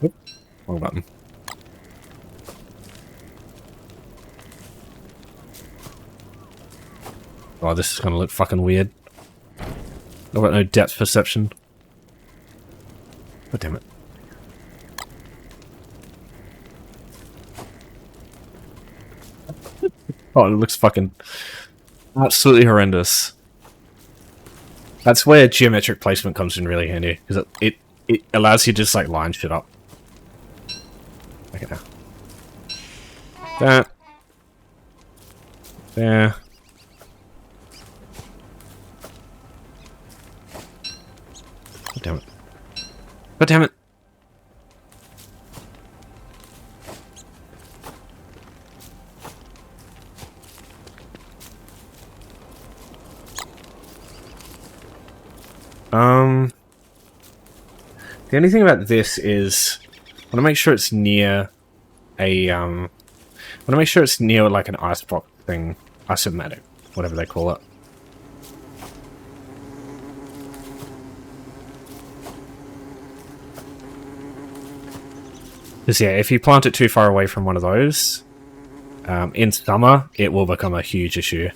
Oop, wrong button. Oh, this is gonna look fucking weird. I've got no depth perception. God damn it. Oh, it looks fucking absolutely horrendous. That's where geometric placement comes in really handy, because it allows you to just like line shit up. Okay, now. That. There. God damn it. God damn it. The only thing about this is I want to make sure it's near a I want to make sure it's near like an icebox thing, isomatic, whatever they call it. Because yeah, if you plant it too far away from one of those, in summer it will become a huge issue.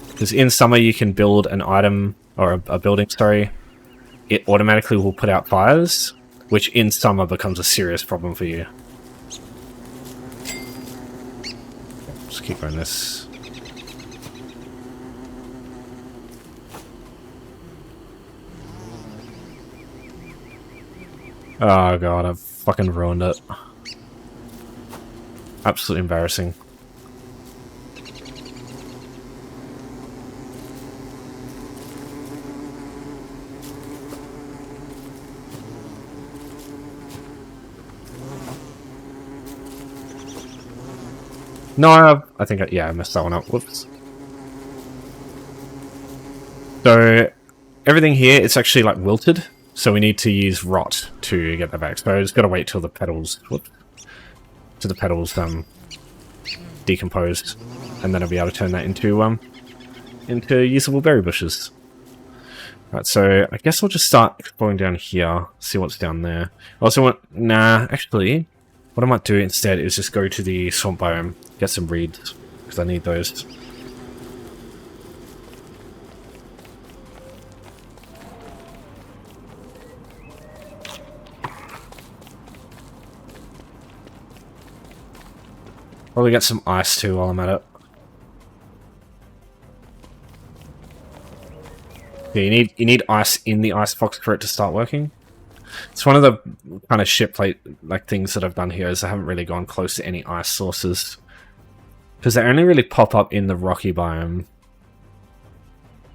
Because in summer you can build an item or a building, sorry. It automatically will put out fires, which in summer becomes a serious problem for you. Just keep going this. Oh god, I've fucking ruined it. Absolutely embarrassing. No, I think, yeah, I messed that one up. Whoops. So, everything here, it's actually, like, wilted. So we need to use rot to get that back. So I just gotta wait till the petals, whoops, till the petals, decompose. And then I'll be able to turn that into usable berry bushes. Right, so I guess I'll just start exploring down here, see what's down there. I also want... Nah, actually, what I might do instead is just go to the swamp biome, get some reeds, because I need those. Probably get some ice too while I'm at it. Yeah, you need ice in the ice box for it to start working. It's one of the kind of shitplate like things that I've done here is I haven't really gone close to any ice sources because they only really pop up in the rocky biome.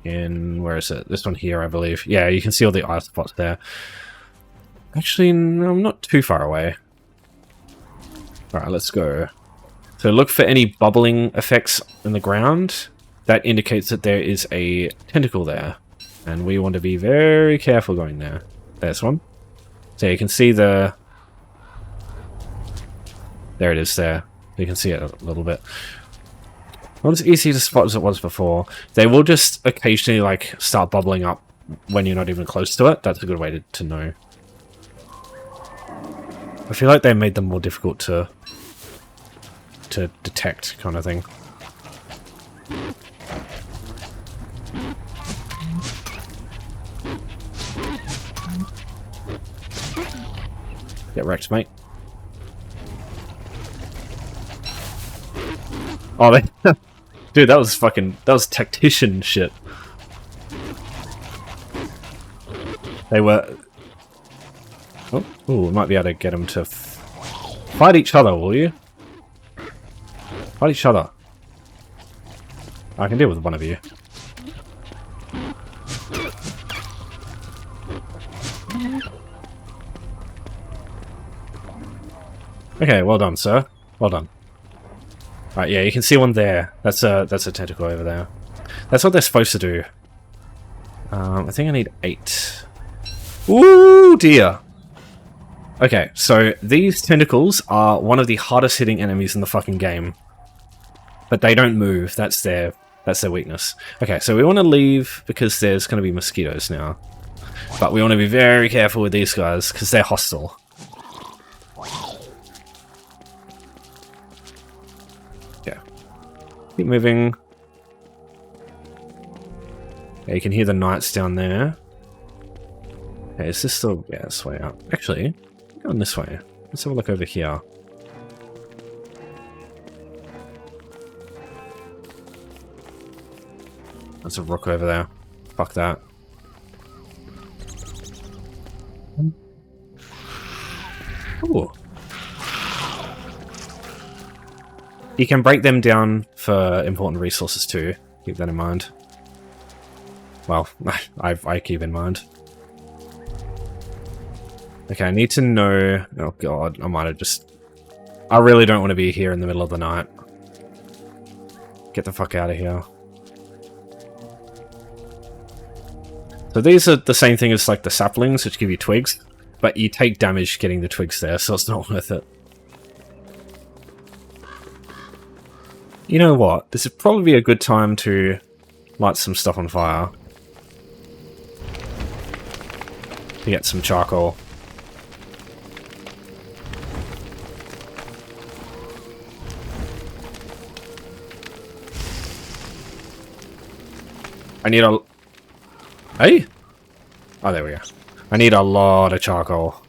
In where is it? This one here, I believe. Yeah, you can see all the ice spots there. Actually, no, I'm not too far away. All right, let's go. So look for any bubbling effects in the ground. That indicates that there is a tentacle there. And we want to be very careful going there. There's one. So you can see the... There it is there. You can see it a little bit. Not as easy to spot as it was before. They will just occasionally like start bubbling up when you're not even close to it. That's a good way to know. I feel like they made them more difficult to detect, kind of thing. Get wrecked, mate. Oh, they... Dude, that was tactician shit. They were... Oh, ooh, we might be able to get them to fight each other, will you? Fight each other. I can deal with one of you. Okay, well done, sir. Well done. Right, yeah, you can see one there. That's a tentacle over there. That's what they're supposed to do. I think I need 8. Ooh, dear. Okay, so these tentacles are one of the hardest hitting enemies in the fucking game. But they don't move. That's their weakness. Okay, so we want to leave because there's going to be mosquitoes now. But we want to be very careful with these guys because they're hostile. Yeah. Keep moving. Yeah, you can hear the knights down there. Okay, is this still... Yeah, this way up. Actually, going this way. Let's have a look over here. That's a rook over there. Fuck that. Ooh. You can break them down for important resources too. Keep that in mind. Well, I keep in mind. Okay, I need to know... Oh god, I might have just... I really don't want to be here in the middle of the night. Get the fuck out of here. So these are the same thing as like the saplings, which give you twigs, but you take damage getting the twigs there, so it's not worth it. You know what? This would probably be a good time to light some stuff on fire. To get some charcoal. I need a... Hey? Oh, there we go. I need a lot of charcoal.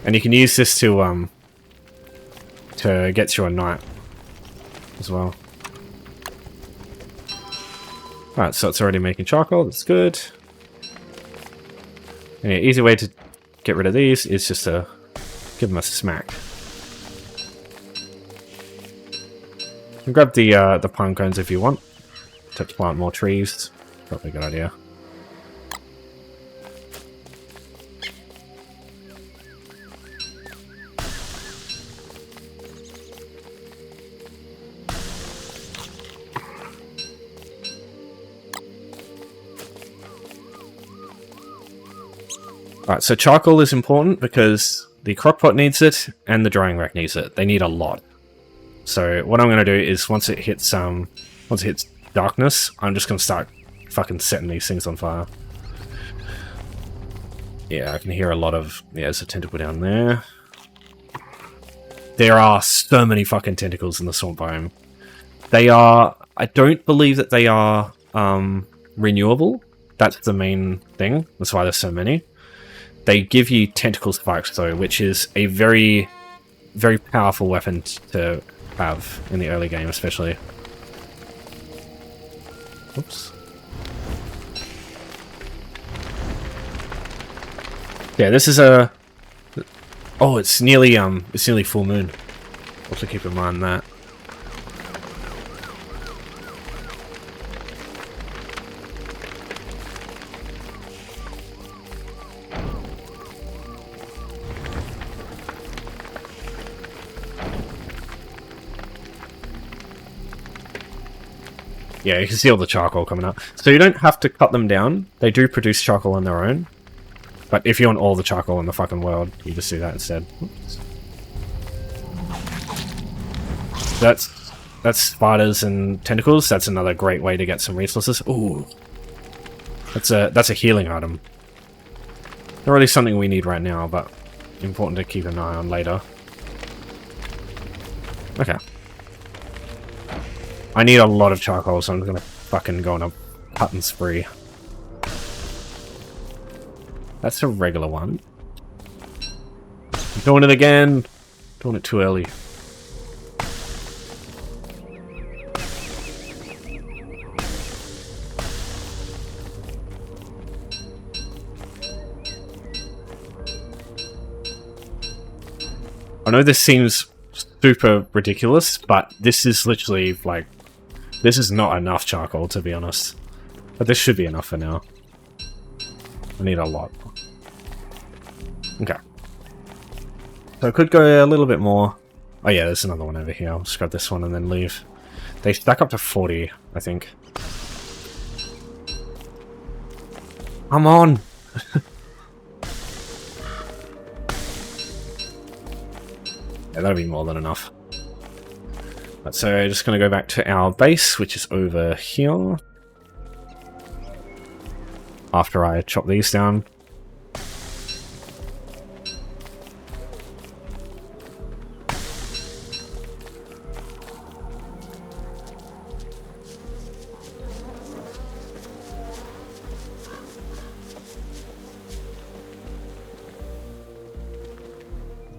And you can use this to get through a night as well. Alright, so it's already making charcoal, that's good. And the easy way to get rid of these is just to give them a smack. You can grab the pine cones if you want. To plant more trees. Probably a good idea. Alright, so charcoal is important because the crockpot needs it and the drying rack needs it. They need a lot. So what I'm going to do is once it hits 30 darkness, I'm just gonna start fucking setting these things on fire. Yeah, I can hear a lot of... Yeah, there's a tentacle down there. There are so many fucking tentacles in the swamp biome. They are... I don't believe that they are renewable. That's the main thing. That's why there's so many. They give you tentacle spikes, though, which is a very, very powerful weapon to have in the early game, especially. Oops. Yeah, this is a... Oh, it's nearly full moon. Also keep in mind that. Yeah, you can see all the charcoal coming up. So you don't have to cut them down. They do produce charcoal on their own. But if you want all the charcoal in the fucking world, you just do that instead. Oops. That's spiders and tentacles. That's another great way to get some resources. Ooh. That's a healing item. Not really something we need right now, but important to keep an eye on later. Okay. I need a lot of charcoal, so I'm gonna fucking go on a cutting spree. That's a regular one. I'm doing it again. Doing it too early. I know this seems super ridiculous, but this is literally like... This is not enough charcoal, to be honest. But this should be enough for now. I need a lot. Okay. So I could go a little bit more. Oh yeah, there's another one over here. I'll just grab this one and then leave. They stack up to 40, I think. Come on! Yeah, that'll be more than enough. Right, so just going to go back to our base, which is over here. After I chop these down.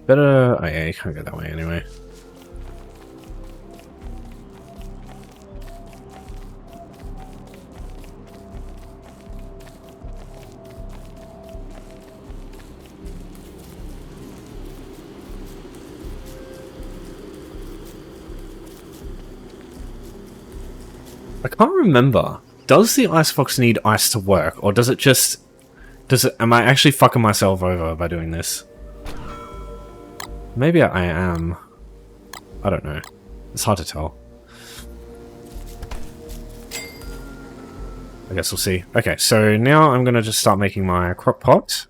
Better... Oh yeah, you can't go that way anyway. I can't remember. Does the icebox need ice to work, or does it just... Am I actually fucking myself over by doing this? Maybe I am. I don't know. It's hard to tell. I guess we'll see. Okay, so now I'm gonna just start making my crock pot.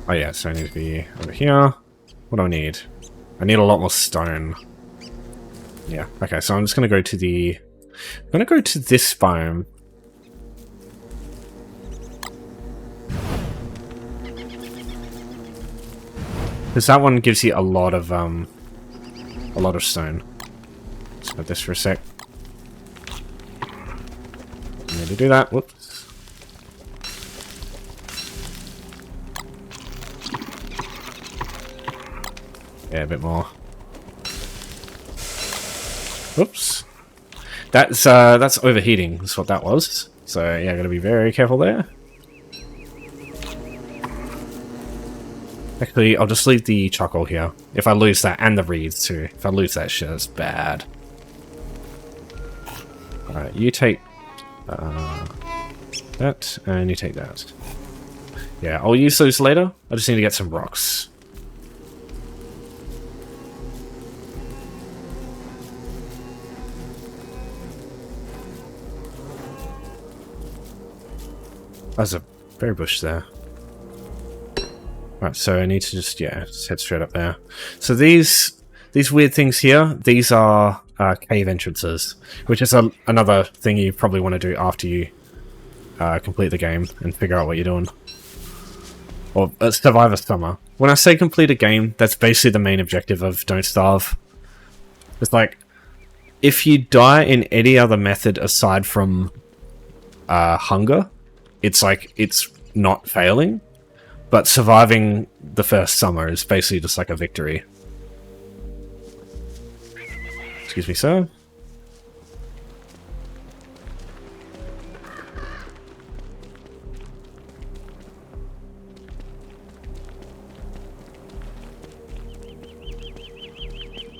Oh yeah, so I need to be over here. What do I need? I need a lot more stone. Yeah, okay, so I'm just gonna go to the... I'm gonna go to this biome. Because that one gives you a lot of stone. Let's put this for a sec. I need to do that. Whoops. Yeah, a bit more. Whoops. That's overheating. That's what that was. So yeah, gotta be very careful there. Actually, I'll just leave the charcoal here. If I lose that, and the reeds too. If I lose that shit, that's bad. Alright, you take that, and you take that. Yeah, I'll use those later. I just need to get some rocks. There's a berry bush there. Right, so I need to just, yeah, just head straight up there. So these these weird things here, these are cave entrances, which is another thing you probably want to do after you complete the game and figure out what you're doing. Or survive a summer. When I say complete a game, that's basically the main objective of Don't Starve. It's like, if you die in any other method aside from hunger, it's like, it's not failing. But surviving the first summer is basically just like a victory. Excuse me, sir.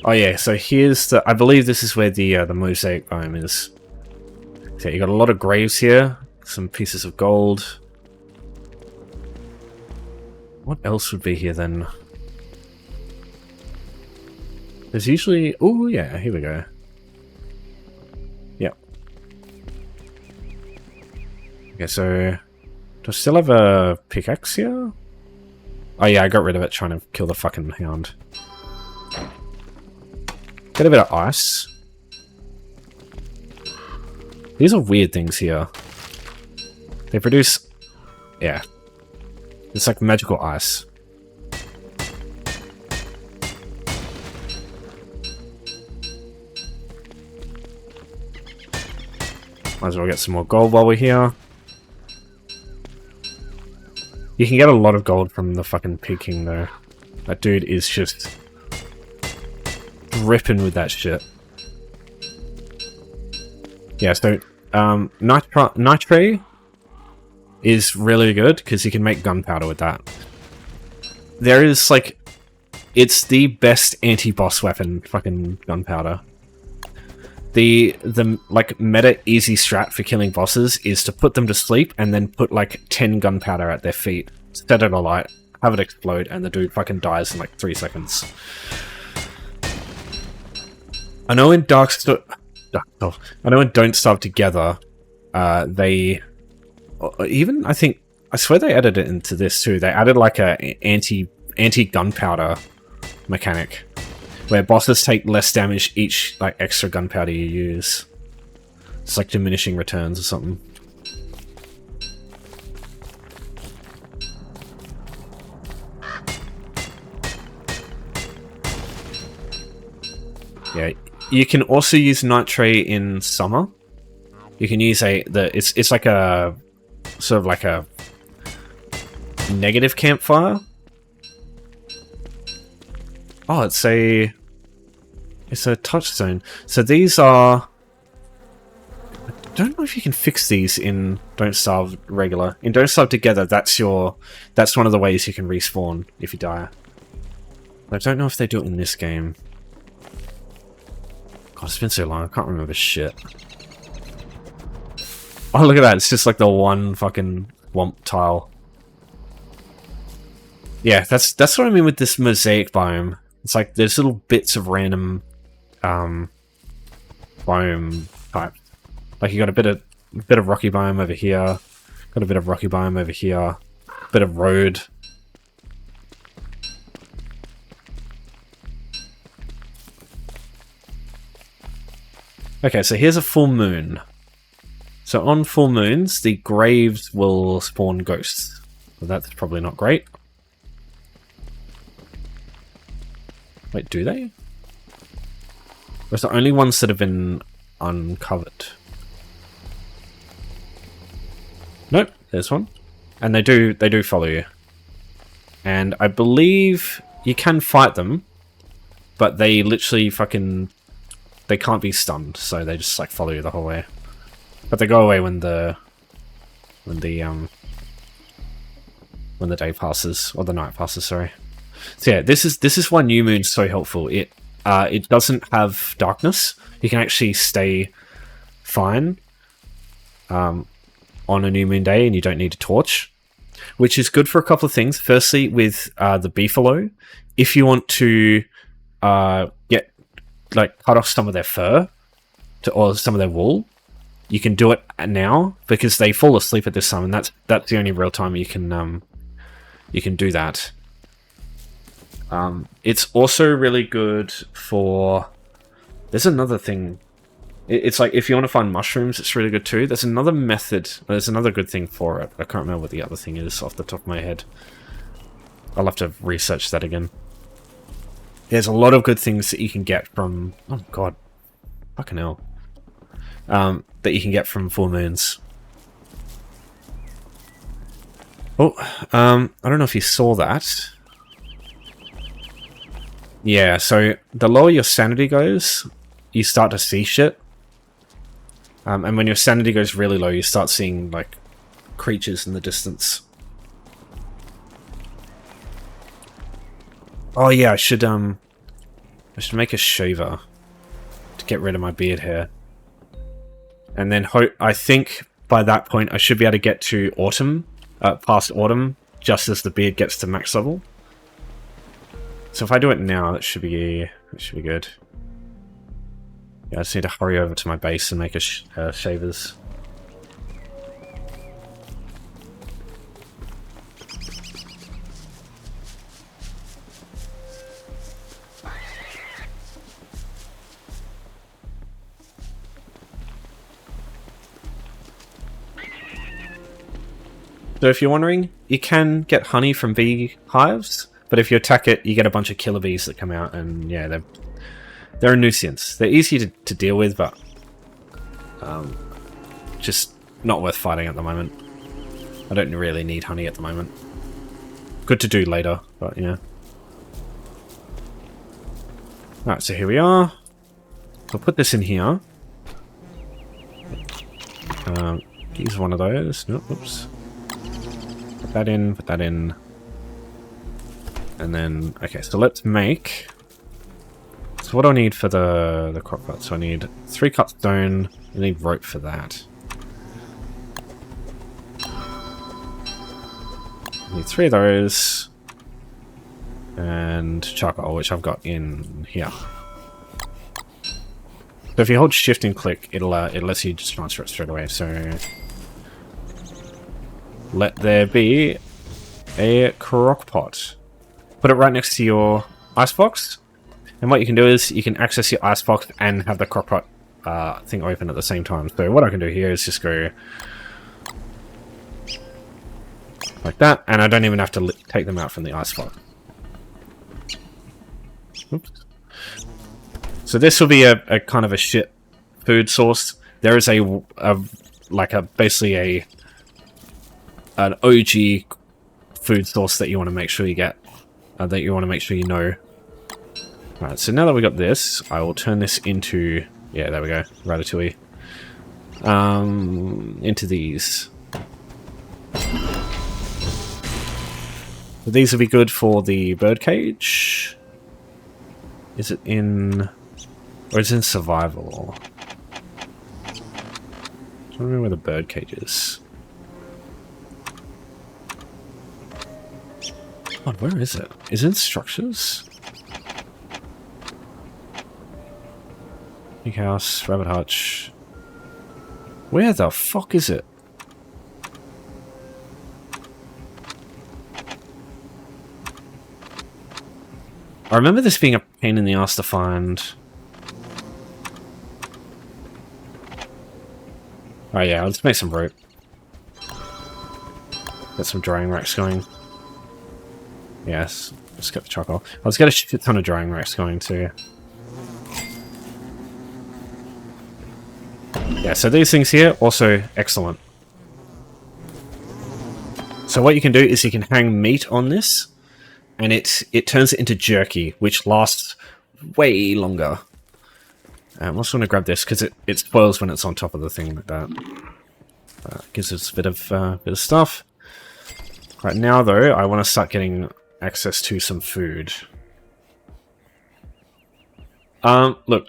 Oh yeah, so here's the... I believe this is where the mosaic biome is. So you got a lot of graves here, some pieces of gold. What else would be here then? There's usually... Oh yeah, here we go. Yep. Okay, so... Do I still have a pickaxe here? Oh yeah, I got rid of it trying to kill the fucking hound. Get a bit of ice. These are weird things here. They produce... Yeah. It's like magical ice. Might as well get some more gold while we're here. You can get a lot of gold from the fucking Pig King though. That dude is just ripping with that shit. Yeah, so nitrate is really good because you can make gunpowder with that. There is like, it's the best anti-boss weapon, fucking gunpowder. The like meta easy strat for killing bosses is to put them to sleep and then put like 10 gunpowder at their feet, set it alight, have it explode, and the dude fucking dies in like 3 seconds. I know in Don't Starve Together, they even I swear they added it into this too. They added like a anti gunpowder mechanic where bosses take less damage each like extra gunpowder you use. It's like diminishing returns or something. Yeah, you can also use nitrate in summer. You can use it's like a sort of like a negative campfire. Oh, it's a touchstone. So these are... I don't know if you can fix these in Don't Starve regular. In Don't Starve Together, that's one of the ways you can respawn if you die. But I don't know if they do it in this game. God, it's been so long, I can't remember shit. Oh, look at that, it's just like the one fucking womp tile. Yeah, that's what I mean with this mosaic biome. It's like there's little bits of random biome type. Like you got a bit of rocky biome over here, got a bit of rocky biome over here, a bit of road. Okay, so here's a full moon. So on full moons, the graves will spawn ghosts. So that's probably not great. Wait, do they? Those are the only ones that have been uncovered. Nope, there's one. And they do follow you. And I believe you can fight them, but they literally fucking... They can't be stunned, so they just like follow you the whole way. But they go away when the day passes, or the night passes, sorry. So yeah, this is why New Moon's so helpful. It doesn't have darkness. You can actually stay fine on a New Moon day, and you don't need a torch, which is good for a couple of things. Firstly, with the beefalo, if you want to cut off some of their fur or some of their wool, you can do it now because they fall asleep at this time, and that's the only real time you can do that. It's also really good for... There's another thing. It's like, if you want to find mushrooms, it's really good too. There's another method. There's another good thing for it. I can't remember what the other thing is off the top of my head. I'll have to research that again. There's a lot of good things that you can get from... Oh, God. Fucking hell. That you can get from full moons. Oh, I don't know if you saw that. Yeah, so the lower your sanity goes, you start to see shit. And when your sanity goes really low, you start seeing, like, creatures in the distance. Oh yeah, I should make a shaver to get rid of my beard hair. And then I think by that point I should be able to get to autumn, past autumn, just as the beard gets to max level. So if I do it now, that should be good. Yeah, I just need to hurry over to my base and make a shavers. So if you're wondering, you can get honey from bee hives, but if you attack it, you get a bunch of killer bees that come out, and yeah, they're a nuisance. They're easy to deal with, but just not worth fighting at the moment. I don't really need honey at the moment. Good to do later, but yeah. Alright, so here we are. I'll put this in here. Use one of those. Nope, oops. Put that in. And then, okay, so let's make... So what do I need for the crop cut? So I need 3 cut stone, I need rope for that. I need 3 of those. And charcoal, which I've got in here. So if you hold shift and click, it lets you just transfer it straight away, so... Let there be a crock pot. Put it right next to your icebox. And what you can do is you can access your icebox and have the crock pot thing open at the same time. So what I can do here is just go like that, and I don't even have to take them out from the icebox. Oops. So this will be a kind of a shit food source. There is basically an OG food source that you want to make sure you get, that you want to make sure you know. Alright, so now that we got this, I will turn this into, yeah, there we go, ratatouille. Into these. So these will be good for the birdcage. Is it in... Or is it in survival? I don't remember where the birdcage is. God, where is it? Is it in structures? Big house, rabbit hutch. Where the fuck is it? I remember this being a pain in the ass to find. Oh yeah, let's make some rope. Get some drying racks going. Yes, let's get the charcoal. Let's get a shit ton of drying racks going too. Yeah, so these things here, also excellent. So what you can do is you can hang meat on this, and it turns it into jerky, which lasts way longer. I'm also going to grab this, because it spoils when it's on top of the thing like that. Gives us a bit of stuff. Right now, though, I want to start getting access to some food. Look,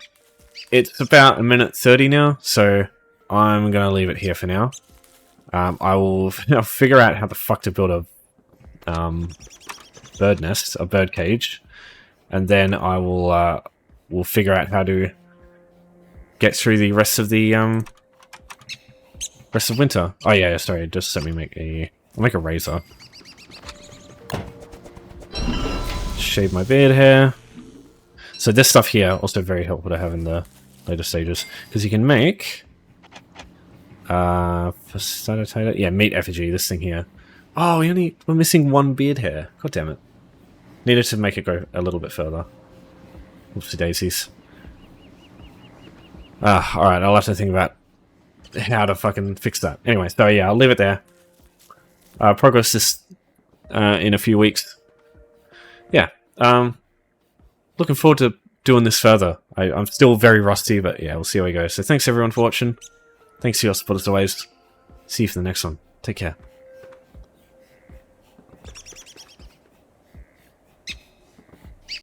it's about 1:30 now, so I'm going to leave it here for now. I'll figure out how the fuck to build a bird nest, a bird cage, and then I will figure out how to get through the rest of the rest of winter. Oh yeah, sorry, just let me make I'll make a razor. shave my beard hair. So this stuff here, also very helpful to have in the later stages. Because you can make... yeah, meat effigy, this thing here. Oh, we're missing one beard hair. God damn it. Needed to make it go a little bit further. Oopsie daisies. Alright, I'll have to think about how to fucking fix that. Anyway, so yeah, I'll leave it there. Progress this in a few weeks. Yeah, looking forward to doing this further. I'm still very rusty, but yeah, we'll see how we go. So thanks everyone for watching. Thanks for your support as always. See you for the next one. Take care.